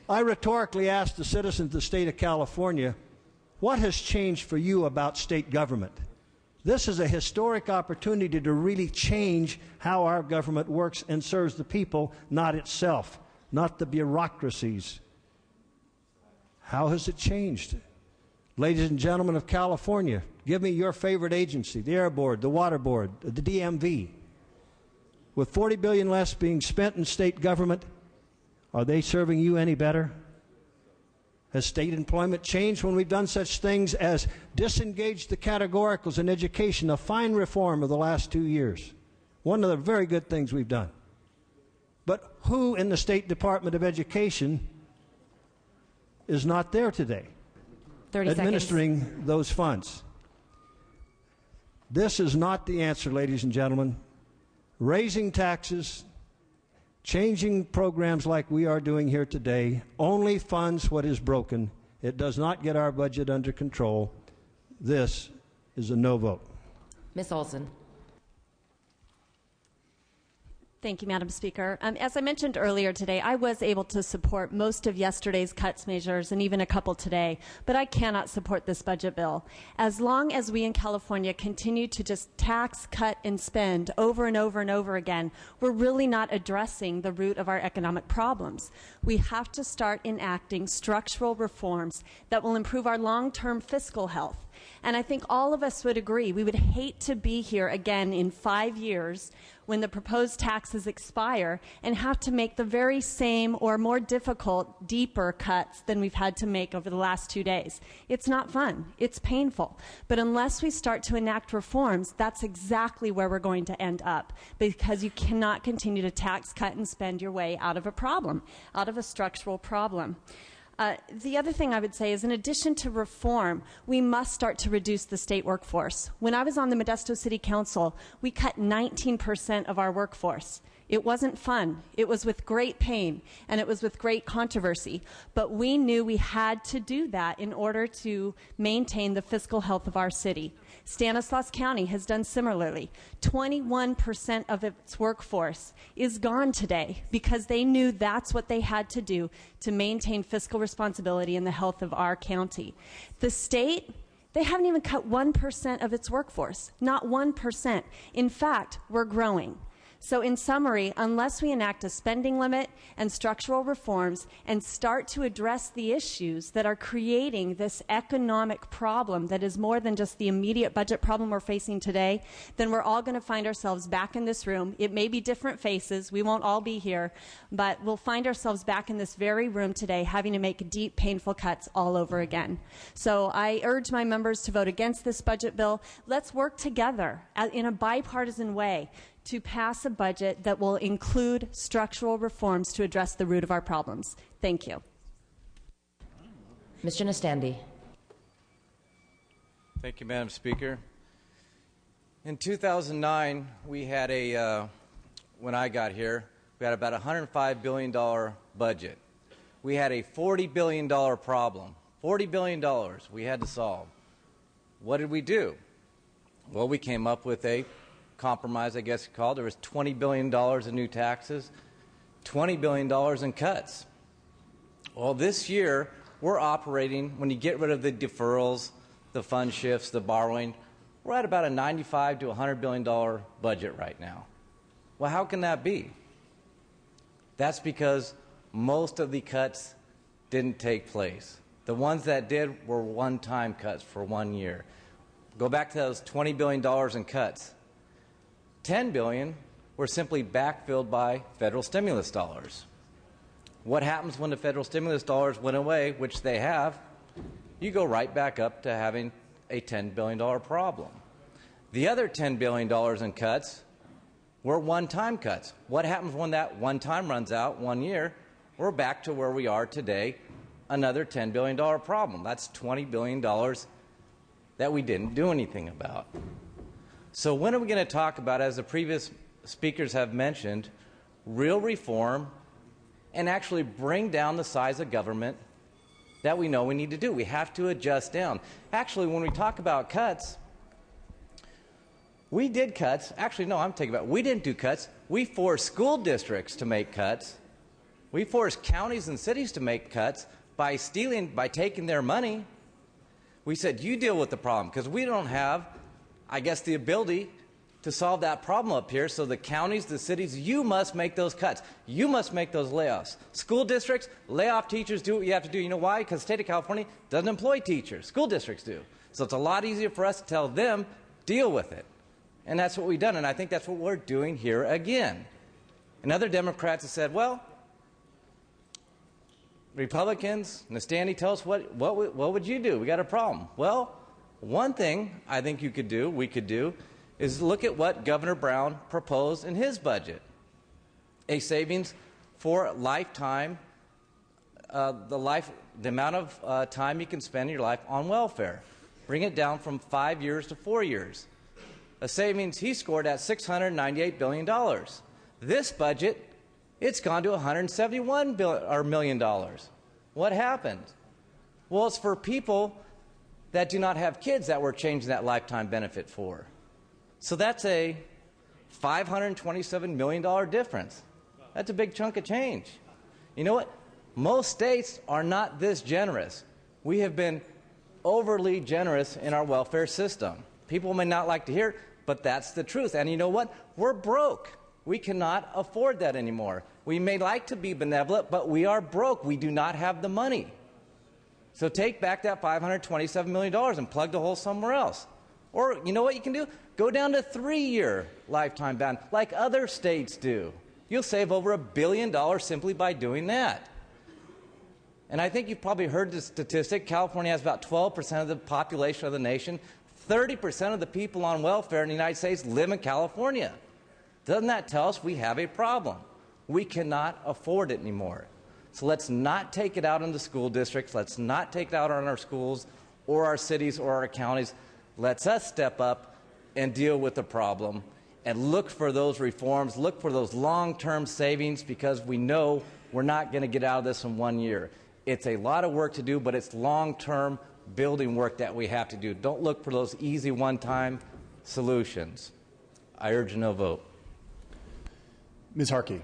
I rhetorically asked the citizens of the state of California, what has changed for you about state government? This is a historic opportunity to really change how our government works and serves the people, not itself, not the bureaucracies. How has it changed? Ladies and gentlemen of California, give me your favorite agency, the Air Board, the Water Board, the DMV. With $40 billion less being spent in state government, are they serving you any better? Has state employment changed when we've done such things as disengage the categoricals in education, a fine reform of the last 2 years? One of the very good things we've done. But who in the State Department of Education is not there today 30 administering seconds. those funds? This is not the answer, ladies and gentlemen. Raising taxes, changing programs like we are doing here today only funds what is broken. It does not get our budget under control. This is a no vote. Ms. Olson. Thank you, Madam Speaker. As I mentioned earlier today, I was able to support most of yesterday's cuts measures and even a couple today, but I cannot support this budget bill. As long as we in California continue to just tax, cut, and spend over and over and over again, we're really not addressing the root of our economic problems. We have to start enacting structural reforms that will improve our long-term fiscal health. And I think all of us would agree we would hate to be here again in 5 years when the proposed taxes expire and have to make the very same or more difficult, deeper cuts than we've had to make over the last 2 days. It's not fun. It's painful. But unless we start to enact reforms, that's exactly where we're going to end up, because you cannot continue to tax, cut, and spend your way out of a problem, out of a structural problem. The other thing I would say is, in addition to reform, we must start to reduce the state workforce. When I was on the Modesto City Council, we cut 19% of our workforce. It wasn't fun. It was with great pain, and it was with great controversy. But we knew we had to do that in order to maintain the fiscal health of our city. Stanislaus County has done similarly. 21% of its workforce is gone today because they knew that's what they had to do to maintain fiscal responsibility and the health of our county. The state, they haven't even cut 1% of its workforce, not 1%. In fact, we're growing. So in summary, unless we enact a spending limit and structural reforms and start to address the issues that are creating this economic problem that is more than just the immediate budget problem we're facing today, then we're all going to find ourselves back in this room. It may be different faces. We won't all be here, but we'll find ourselves back in this very room today having to make deep, painful cuts all over again. So I urge my members to vote against this budget bill. Let's work together in a bipartisan way to pass a budget that will include structural reforms to address the root of our problems. Thank you. Mr. Nastandi. Thank you, Madam Speaker. In 2009, we had when I got here, we had about a $105 billion budget. We had a $40 billion problem. $40 billion we had to solve. What did we do? Well, we came up with a compromise, I guess you call it. There was $20 billion in new taxes, $20 billion in cuts. Well, this year, we're operating, when you get rid of the deferrals, the fund shifts, the borrowing, we're at about a $95 to $100 billion budget right now. Well, how can that be? That's because most of the cuts didn't take place. The ones that did were one-time cuts for 1 year. Go back to those $20 billion in cuts. $10 billion were simply backfilled by federal stimulus dollars. What happens when the federal stimulus dollars went away, which they have? You go right back up to having a $10 billion problem. The other $10 billion in cuts were one-time cuts. What happens when that one-time runs out 1 year? We're back to where we are today, another $10 billion problem. That's $20 billion that we didn't do anything about. So when are we going to talk about, as the previous speakers have mentioned, real reform and actually bring down the size of government that we know we need to do? We have to adjust down. Actually, when we talk about cuts, we did cuts. Actually, no, I'm taking it back. We didn't do cuts. We forced school districts to make cuts. We forced counties and cities to make cuts by taking their money. We said, you deal with the problem, because we don't have, I guess, the ability to solve that problem up here. So the counties, the cities, you must make those cuts. You must make those layoffs. School districts, lay off teachers, do what you have to do. You know why? Because the state of California doesn't employ teachers. School districts do. So it's a lot easier for us to tell them, deal with it. And that's what we've done, and I think that's what we're doing here again. And other Democrats have said, well, Republicans, Nastandi, tell us what would you do? We got a problem. Well, one thing I think we could do, is look at what Governor Brown proposed in his budget. A savings for lifetime, the amount of time you can spend in your life on welfare. Bring it down from 5 years to 4 years. A savings he scored at $698 billion. This budget, it's gone to $171 million. What happened? Well, it's for people that do not have kids that we're changing that lifetime benefit for. So that's a $527 million difference. That's a big chunk of change. You know what? Most states are not this generous. We have been overly generous in our welfare system. People may not like to hear it, but that's the truth. And you know what? We're broke. We cannot afford that anymore. We may like to be benevolent, but we are broke. We do not have the money. So take back that $527 million and plug the hole somewhere else. Or you know what you can do? Go down to 3-year lifetime ban like other states do. You'll save over $1 billion simply by doing that. And I think you've probably heard the statistic. California has about 12% of the population of the nation. 30% of the people on welfare in the United States live in California. Doesn't that tell us we have a problem? We cannot afford it anymore. So let's not take it out on the school districts. Let's not take it out on our schools or our cities or our counties. Let's us step up and deal with the problem and look for those reforms, look for those long-term savings, because we know we're not going to get out of this in 1 year. It's a lot of work to do, but it's long-term building work that we have to do. Don't look for those easy one-time solutions. I urge a no vote. Ms. Harkey.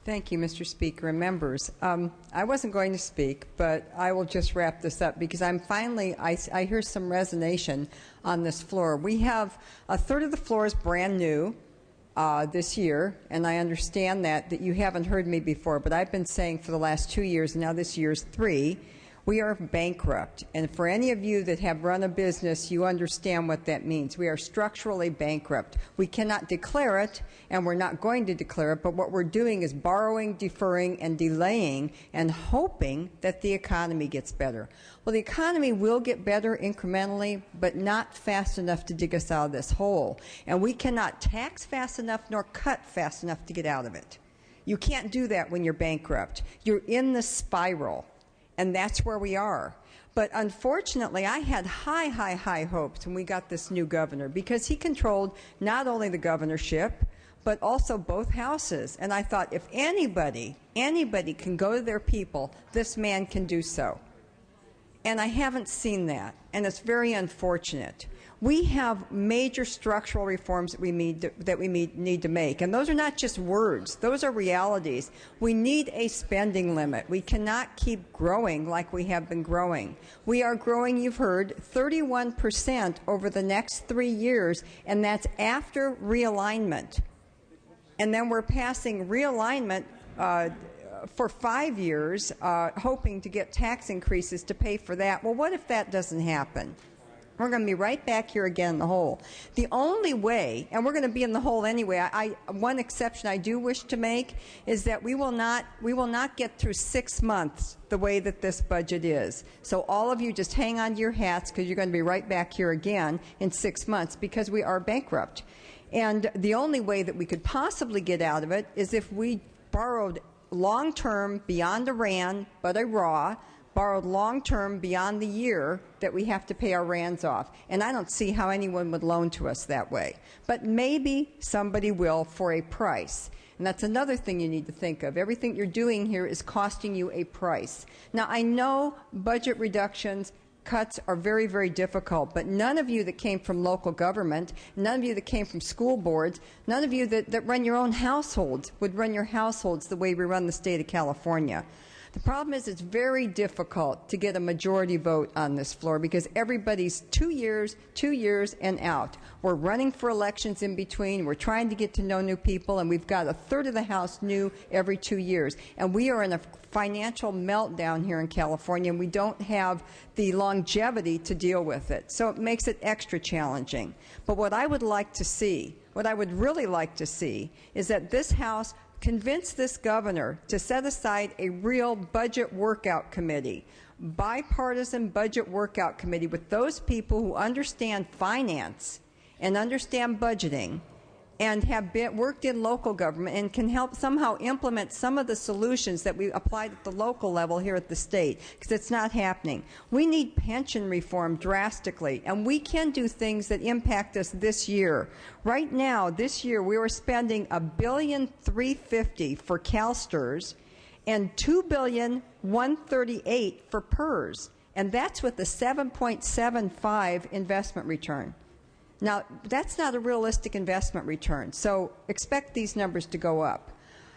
Thank you, Mr. Speaker and members. I wasn't going to speak, but I will just wrap this up because I hear some resonation on this floor. We have a third of the floor is brand new this year, and I understand that you haven't heard me before, but I've been saying for the last 2 years, and now this year's 3, we are bankrupt. And for any of you that have run a business, you understand what that means. We are structurally bankrupt. We cannot declare it, and we're not going to declare it, but what we're doing is borrowing, deferring, and delaying, and hoping that the economy gets better. Well, the economy will get better incrementally, but not fast enough to dig us out of this hole. And we cannot tax fast enough nor cut fast enough to get out of it. You can't do that when you're bankrupt. You're in the spiral. And that's where we are. But unfortunately, I had high hopes when we got this new governor because he controlled not only the governorship, but also both houses. And I thought if anybody can go to their people, this man can do so. And I haven't seen that, and it's very unfortunate. We have major structural reforms that we need to make, and those are not just words. Those are realities. We need a spending limit. We cannot keep growing like we have been growing. We are growing, you've heard, 31% over the next 3 years, and that's after realignment. And then we're passing realignment for 5 years, hoping to get tax increases to pay for that. Well, what if that doesn't happen? We're going to be right back here again in the hole. The only way, and we're going to be in the hole anyway, one exception I do wish to make is that we will not get through 6 months the way that this budget is. So all of you just hang on to your hats because you're going to be right back here again in 6 months because we are bankrupt. And the only way that we could possibly get out of it is if we borrowed long-term beyond a RAND, but a RAW, borrowed long-term beyond the year that we have to pay our RANDs off. And I don't see how anyone would loan to us that way. But maybe somebody will for a price. And that's another thing you need to think of. Everything you're doing here is costing you a price. Now, I know budget reductions, cuts are very, very difficult, but none of you that came from local government, none of you that came from school boards, none of you that run your own households would run your households the way we run the state of California. The problem is it's very difficult to get a majority vote on this floor because everybody's 2 years, and out. We're running for elections in between. We're trying to get to know new people, and we've got a third of the House new every 2 years. And we are in a financial meltdown here in California, and we don't have the longevity to deal with it. So it makes it extra challenging. But what I would like to see, what I would really like to see, is that this House convince this governor to set aside a real budget workout committee, bipartisan budget workout committee with those people who understand finance and understand budgeting and have worked in local government and can help somehow implement some of the solutions that we applied at the local level here at the state, because it's not happening. We need pension reform drastically, and we can do things that impact us this year. Right now, this year, we were spending $1.350 billion for CalSTRS and $2.138 billion for PERS, and that's with a 7.75 investment return. Now, that's not a realistic investment return, so expect these numbers to go up.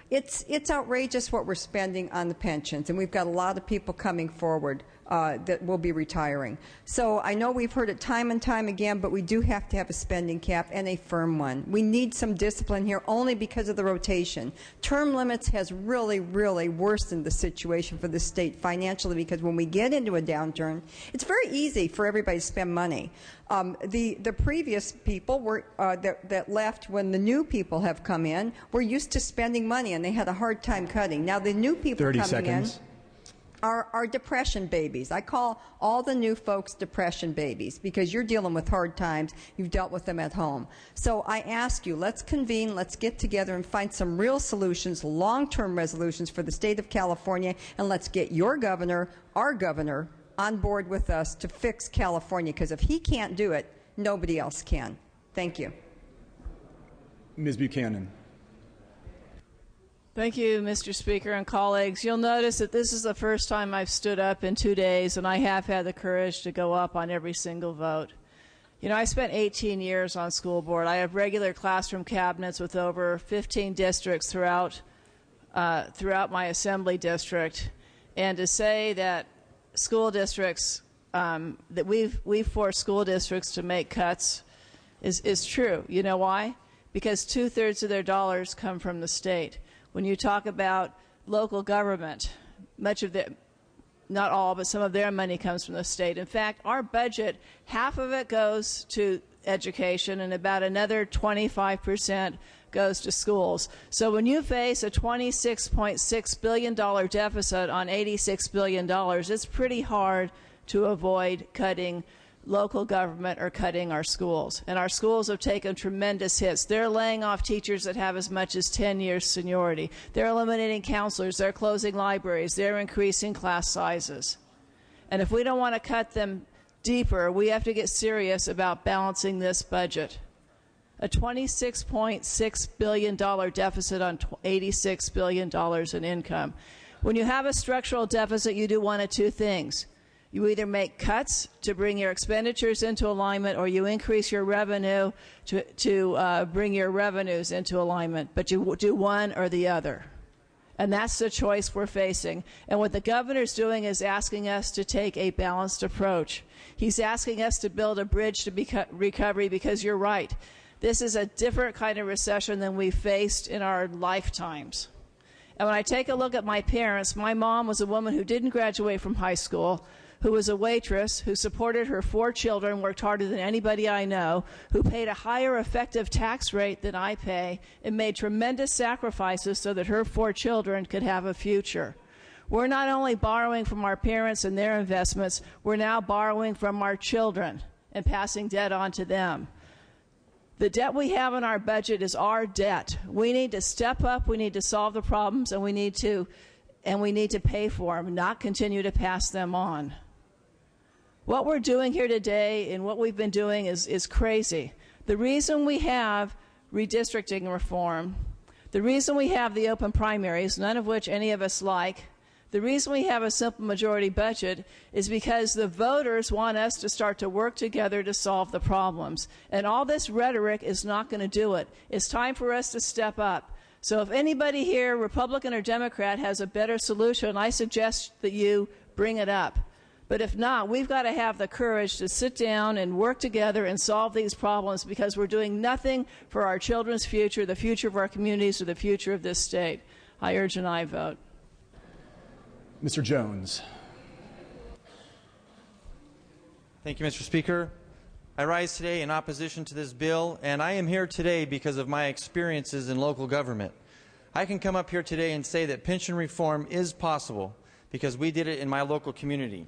It's outrageous what we're spending on the pensions, and we've got a lot of people coming forward that will be retiring. So I know we've heard it time and time again, but we do have to have a spending cap and a firm one. We need some discipline here only because of the rotation. Term limits has really, really worsened the situation for the state financially, because when we get into a downturn, it's very easy for everybody to spend money. The previous people were, that left when the new people have come in were used to spending money, and they had a hard time cutting. Now the new people 30 coming seconds. in are depression babies. I call all the new folks depression babies because you're dealing with hard times. You've dealt with them at home. So I ask you, let's convene, let's get together and find some real solutions, long-term resolutions for the state of California, and let's get your governor, our governor, on board with us to fix California, because if he can't do it, nobody else can. Thank you. Ms. Buchanan. Thank you, Mr. Speaker and colleagues. You'll notice that this is the first time I've stood up in 2 days, and I have had the courage to go up on every single vote. You know, I spent 18 years on school board. I have regular classroom cabinets with over 15 districts throughout my assembly district. And to say that school districts, that we've forced school districts to make cuts is true. You know why? Because 2/3 of their dollars come from the state. When you talk about local government, much of the, not all, but some of their money comes from the state. In fact, our budget, half of it goes to education and about another 25% goes to schools. So when you face a $26.6 billion deficit on $86 billion, it's pretty hard to avoid cutting local government or cutting our schools. And our schools have taken tremendous hits. They're laying off teachers that have as much as 10 years seniority. They're eliminating counselors. They're closing libraries. They're increasing class sizes. And if we don't want to cut them deeper, we have to get serious about balancing this budget. A $26.6 billion deficit on $86 billion in income. When you have a structural deficit, you do one of two things. You either make cuts to bring your expenditures into alignment, or you increase your revenue to bring your revenues into alignment. But you do one or the other. And that's the choice we're facing. And what the governor's doing is asking us to take a balanced approach. He's asking us to build a bridge to recovery, because you're right. This is a different kind of recession than we've faced in our lifetimes. And when I take a look at my parents, my mom was a woman who didn't graduate from high school, who was a waitress, who supported her 4 children, worked harder than anybody I know, who paid a higher effective tax rate than I pay, and made tremendous sacrifices so that her 4 children could have a future. We're not only borrowing from our parents and their investments, we're now borrowing from our children and passing debt on to them. The debt we have in our budget is our debt. We need to step up, we need to solve the problems, and we need to pay for them, not continue to pass them on. What we're doing here today and what we've been doing is crazy. The reason we have redistricting reform, the reason we have the open primaries, none of which any of us like, the reason we have a simple majority budget is because the voters want us to start to work together to solve the problems. And all this rhetoric is not going to do it. It's time for us to step up. So if anybody here, Republican or Democrat, has a better solution, I suggest that you bring it up. But if not, we've got to have the courage to sit down and work together and solve these problems, because we're doing nothing for our children's future, the future of our communities, or the future of this state. I urge an aye vote. Mr. Jones. Thank you, Mr. Speaker. I rise today in opposition to this bill, and I am here today because of my experiences in local government. I can come up here today and say that pension reform is possible because we did it in my local community.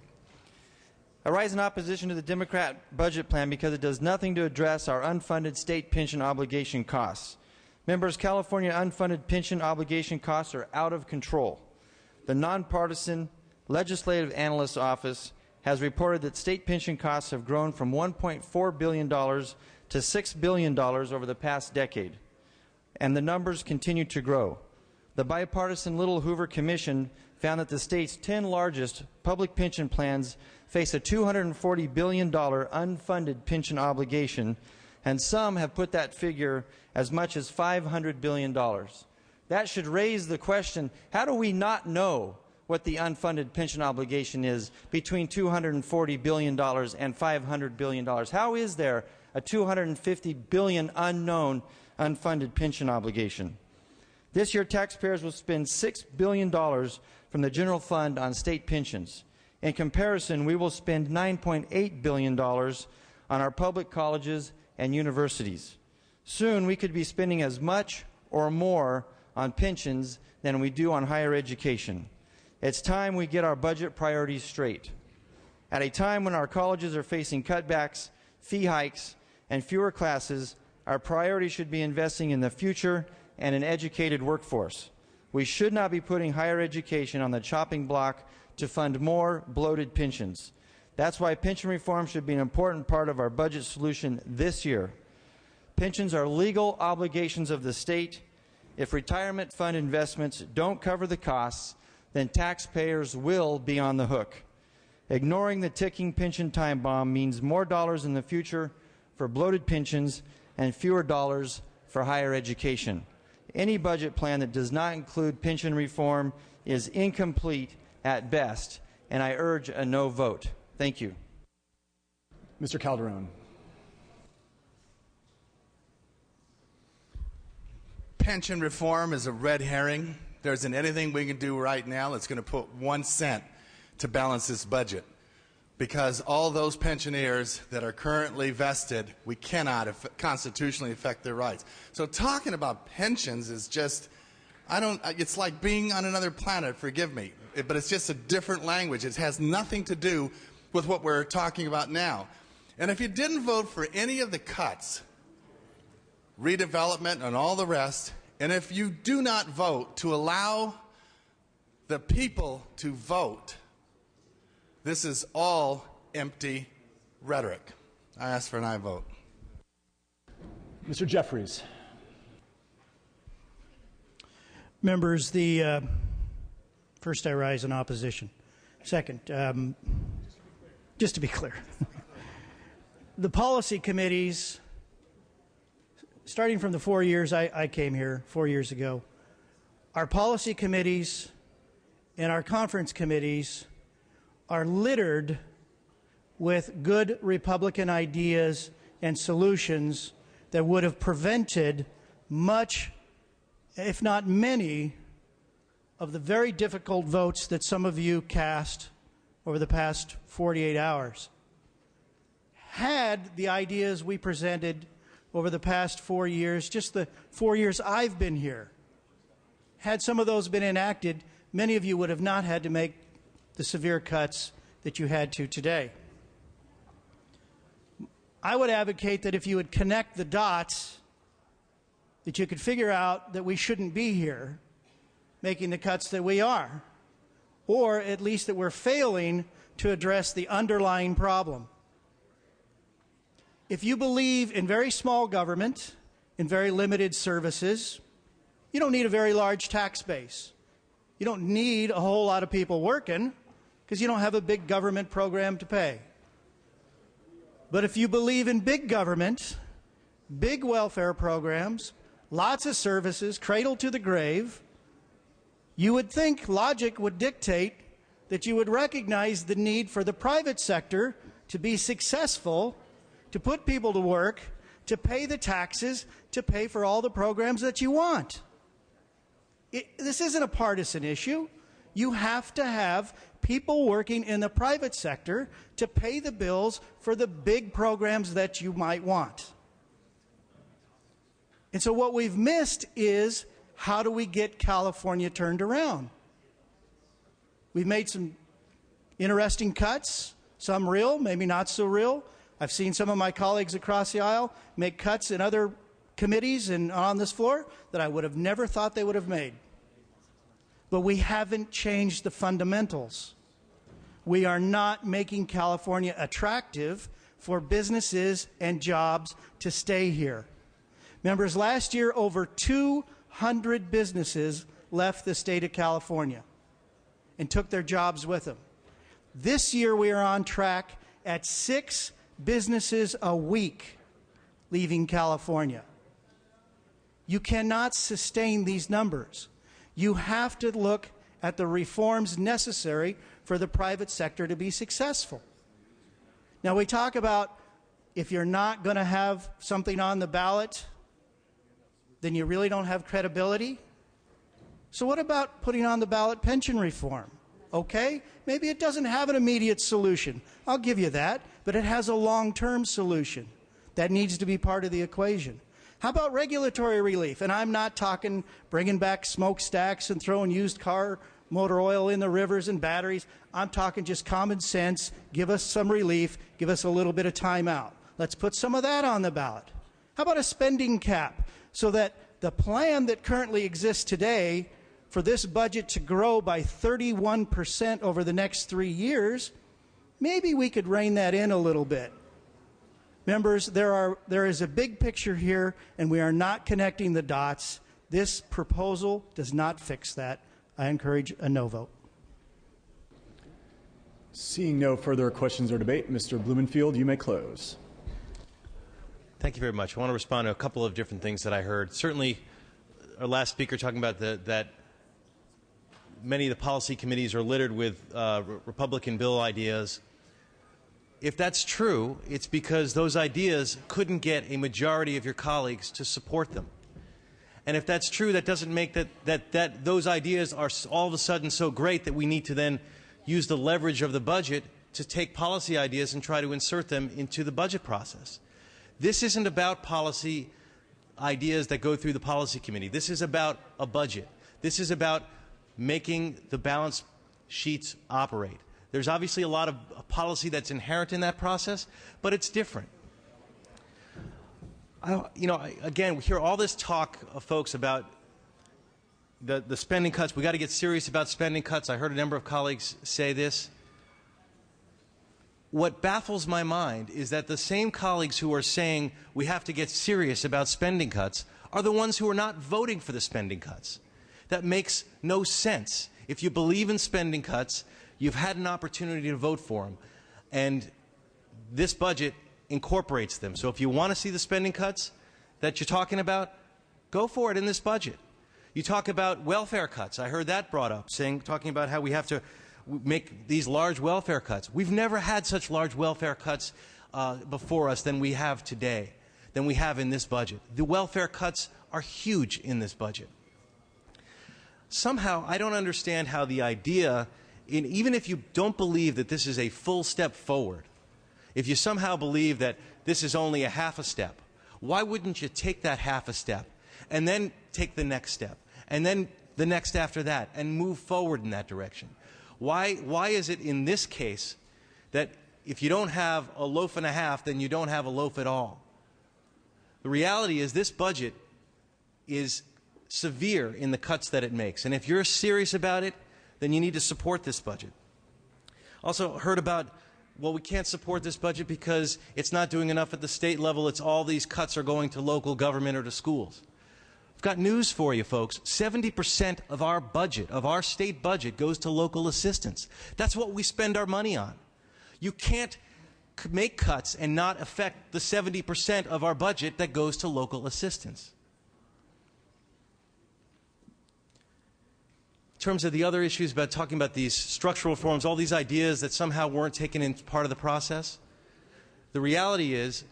I rise in opposition to the Democrat budget plan because it does nothing to address our unfunded state pension obligation costs. Members, California unfunded pension obligation costs are out of control. The nonpartisan Legislative Analyst's Office has reported that state pension costs have grown from $1.4 billion to $6 billion over the past decade, and the numbers continue to grow. The bipartisan Little Hoover Commission found that the state's 10 largest public pension plans face a $240 billion unfunded pension obligation, and some have put that figure as much as $500 billion. That should raise the question, how do we not know what the unfunded pension obligation is between $240 billion and $500 billion. How is there a $250 billion unknown unfunded pension obligation? This year, taxpayers will spend $6 billion from the general fund on state pensions. In comparison, we will spend $9.8 billion on our public colleges and universities. Soon, we could be spending as much or more on pensions than we do on higher education. It's time we get our budget priorities straight. At a time when our colleges are facing cutbacks, fee hikes, and fewer classes, our priority should be investing in the future and an educated workforce. We should not be putting higher education on the chopping block to fund more bloated pensions. That's why pension reform should be an important part of our budget solution this year. Pensions are legal obligations of the state. If retirement fund investments don't cover the costs, then taxpayers will be on the hook. Ignoring the ticking pension time bomb means more dollars in the future for bloated pensions and fewer dollars for higher education. Any budget plan that does not include pension reform is incomplete at best, and I urge a no vote. Thank you. Mr. Calderon. Pension reform is a red herring. There isn't anything we can do right now that's going to put 1 cent to balance this budget, because all those pensioners that are currently vested, we cannot constitutionally affect their rights. So talking about pensions is just, it's like being on another planet, forgive me, but it's just a different language. It has nothing to do with what we're talking about now. And if you didn't vote for any of the cuts, redevelopment and all the rest, and if you do not vote to allow the people to vote, this is all empty rhetoric. I ask for an aye vote. Mr. Jeffries. Members, first I rise in opposition. Second, just to be clear, the policy committees, starting from the 4 years I came here 4 years ago, our policy committees and our conference committees are littered with good Republican ideas and solutions that would have prevented much, if not many, of the very difficult votes that some of you cast over the past 48 hours. Had the ideas we presented over the past 4 years, just the 4 years I've been here, had some of those been enacted, many of you would have not had to make the severe cuts that you had to today. I would advocate that if you would connect the dots, that you could figure out that we shouldn't be here making the cuts that we are, or at least that we're failing to address the underlying problem. If you believe in very small government, in very limited services, you don't need a very large tax base. You don't need a whole lot of people working because you don't have a big government program to pay. But if you believe in big government, big welfare programs, lots of services, cradle to the grave, you would think logic would dictate that you would recognize the need for the private sector to be successful, to put people to work, to pay the taxes, to pay for all the programs that you want. This isn't a partisan issue. You have to have people working in the private sector to pay the bills for the big programs that you might want. And so what we've missed is, how do we get California turned around? We've made some interesting cuts, some real, maybe not so real. I've seen some of my colleagues across the aisle make cuts in other committees and on this floor that I would have never thought they would have made. But we haven't changed the fundamentals. We are not making California attractive for businesses and jobs to stay here. Members, last year over 200 businesses left the state of California and took their jobs with them. This year we are on track at 6 businesses a week leaving California. You cannot sustain these numbers. You have to look at the reforms necessary for the private sector to be successful. Now, we talk about if you're not going to have something on the ballot, then you really don't have credibility. So what about putting on the ballot pension reform? Okay, maybe it doesn't have an immediate solution. I'll give you that, but it has a long-term solution that needs to be part of the equation. How about regulatory relief? And I'm not talking bringing back smokestacks and throwing used car motor oil in the rivers and batteries. I'm talking just common sense. Give us some relief. Give us a little bit of time out. Let's put some of that on the ballot. How about a spending cap so that the plan that currently exists today for this budget to grow by 31% over the next 3 years, maybe we could rein that in a little bit. Members, there is a big picture here, and we are not connecting the dots. This proposal does not fix that. I encourage a no vote. Seeing no further questions or debate, Mr. Blumenfield, you may close. Thank you very much. I want to respond to a couple of different things that I heard. Certainly, our last speaker talking about that many of the policy committees are littered with Republican bill ideas. If that's true, it's because those ideas couldn't get a majority of your colleagues to support them. And if that's true, that doesn't make that those ideas are all of a sudden so great that we need to then use the leverage of the budget to take policy ideas and try to insert them into the budget process. This isn't about policy ideas that go through the policy committee. This is about a budget. This is about making the balance sheets operate. There's obviously a lot of policy that's inherent in that process, but it's different. Again, we hear all this talk of folks about the spending cuts. We got to get serious about spending cuts. I heard a number of colleagues say this. What baffles my mind is that the same colleagues who are saying we have to get serious about spending cuts are the ones who are not voting for the spending cuts. That makes no sense. If you believe in spending cuts, you've had an opportunity to vote for them. And this budget incorporates them. So if you want to see the spending cuts that you're talking about, go for it in this budget. You talk about welfare cuts. I heard that brought up, talking about how we have to make these large welfare cuts. We've never had such large welfare cuts before us than we have today, than we have in this budget. The welfare cuts are huge in this budget. Somehow, I don't understand how the idea, even if you don't believe that this is a full step forward, if you somehow believe that this is only a half a step, why wouldn't you take that half a step and then take the next step and then the next after that and move forward in that direction? Why is it in this case that if you don't have a loaf and a half, then you don't have a loaf at all? The reality is this budget is severe in the cuts that it makes. And if you're serious about it, then you need to support this budget. Also heard about, well, we can't support this budget because it's not doing enough at the state level. It's all these cuts are going to local government or to schools. I've got news for you, folks. 70% of our budget, of our state budget, goes to local assistance. That's what we spend our money on. You can't make cuts and not affect the 70% of our budget that goes to local assistance. In terms of the other issues about talking about these structural reforms, all these ideas that somehow weren't taken in part of the process, the reality is,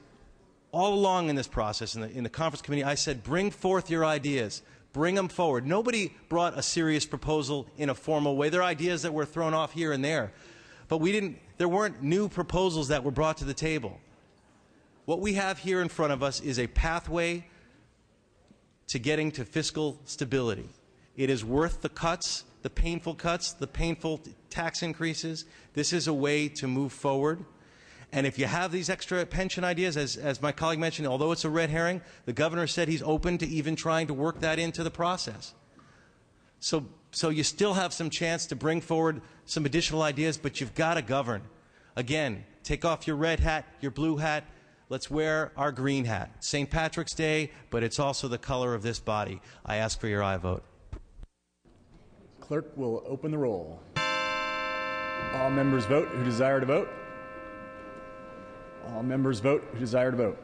all along in this process, in the conference committee, I said, bring forth your ideas. Bring them forward. Nobody brought a serious proposal in a formal way. There are ideas that were thrown off here and there. But there weren't new proposals that were brought to the table. What we have here in front of us is a pathway to getting to fiscal stability. It is worth the cuts, the painful tax increases. This is a way to move forward. And if you have these extra pension ideas, as my colleague mentioned, although it's a red herring, the governor said he's open to even trying to work that into the process. So you still have some chance to bring forward some additional ideas, but you've got to govern. Again, take off your red hat, your blue hat. Let's wear our green hat. St. Patrick's Day, but it's also the color of this body. I ask for your aye vote. Clerk will open the roll. All members vote who desire to vote. All members vote who desire to vote.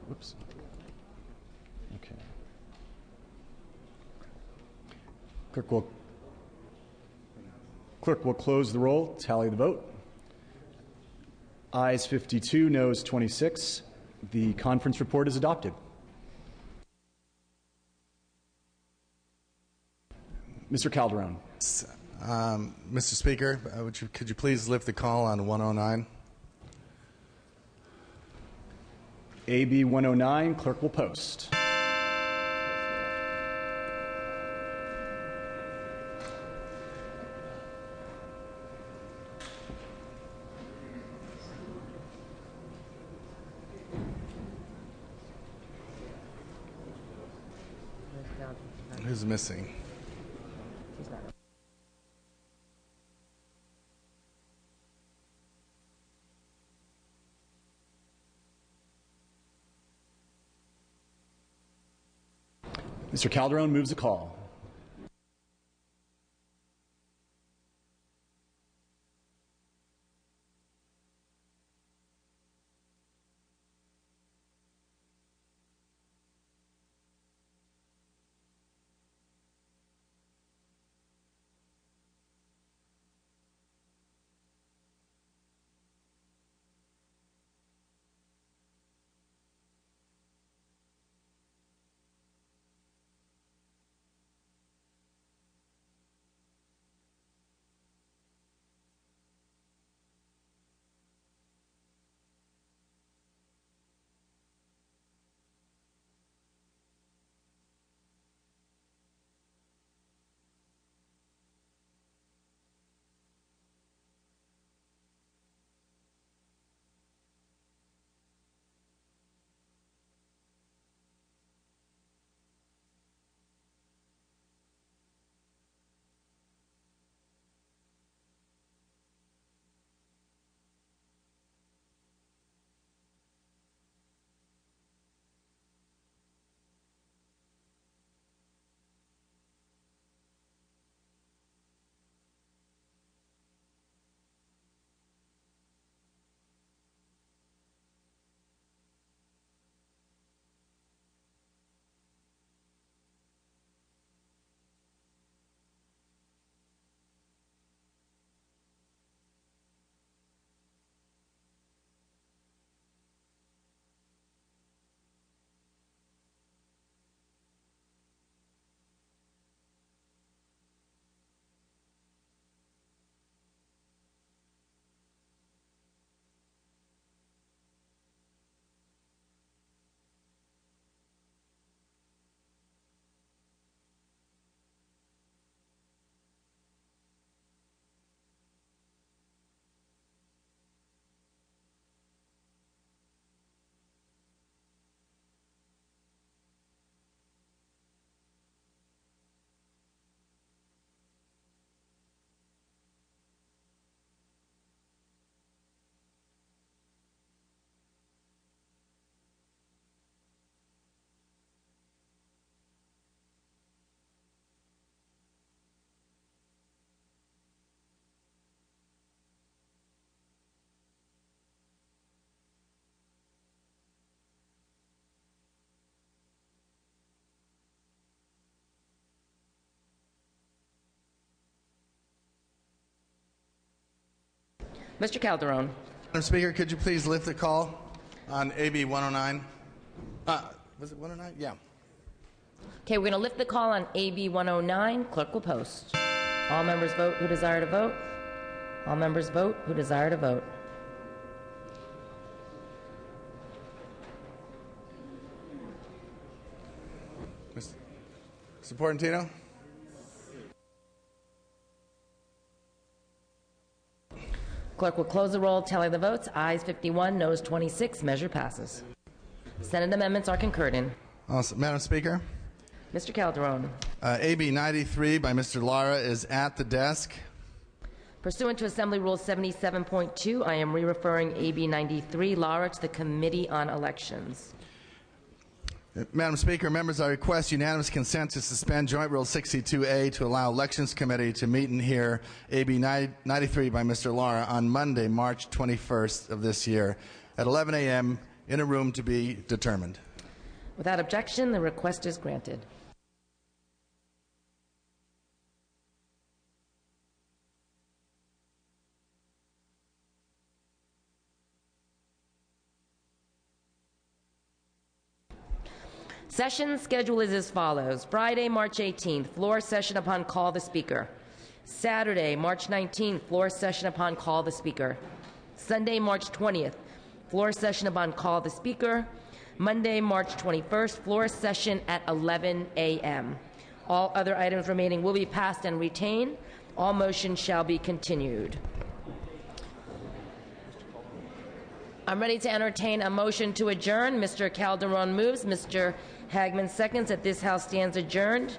Whoops. Okay. Clerk will close the roll, tally the vote. Ayes 52, noes 26. The conference report is adopted. Mr. Calderon. Mr. Speaker, could you please lift the call on 109? AB 109, clerk will post. Who's missing? Mr. Calderon moves the call. Mr. Calderon. Madam Speaker, could you please lift the call on AB 109? Was it 109? Yeah. Okay, we're going to lift the call on AB 109. Clerk will post. All members vote who desire to vote. All members vote who desire to vote. Mr. Portantino? Clerk will close the roll, tally the votes. Ayes 51, noes 26. Measure passes. Senate amendments are concurred in. Awesome. Madam Speaker? Mr. Calderon. AB 93 by Mr. Lara is at the desk. Pursuant to Assembly Rule 77.2, I am re-referring AB 93, Lara, to the Committee on Elections. Madam Speaker, members, I request unanimous consent to suspend Joint Rule 62A to allow Elections Committee to meet and hear AB 93 by Mr. Lara on Monday, March 21st of this year at 11 a.m. in a room to be determined. Without objection, the request is granted. Session schedule is as follows. Friday, March 18th, floor session upon call of the Speaker. Saturday, March 19th, floor session upon call of the Speaker. Sunday, March 20th, floor session upon call of the Speaker. Monday, March 21st, floor session at 11 a.m. All other items remaining will be passed and retained. All motions shall be continued. I'm ready to entertain a motion to adjourn. Mr. Calderon moves. Mr. Hagman seconds. That this House stands adjourned.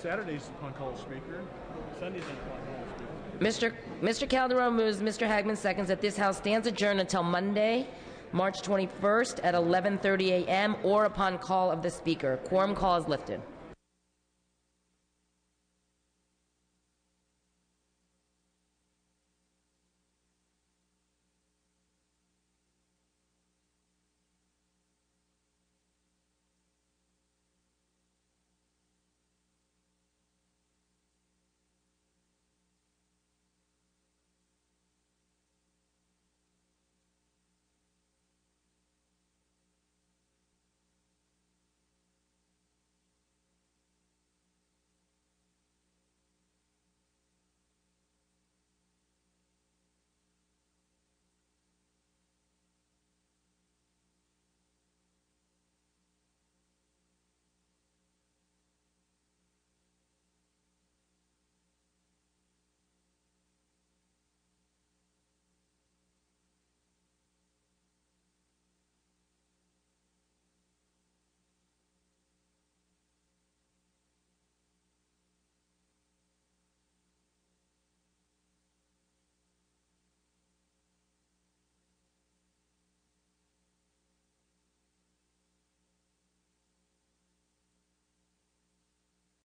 Saturdays upon call of Speaker. Sundays upon call of Speaker. Mr. Calderon moves. Mr. Hagman seconds. That this House stands adjourned until Monday, March 21st at 11:30 a.m. or upon call of the Speaker. Quorum call is lifted.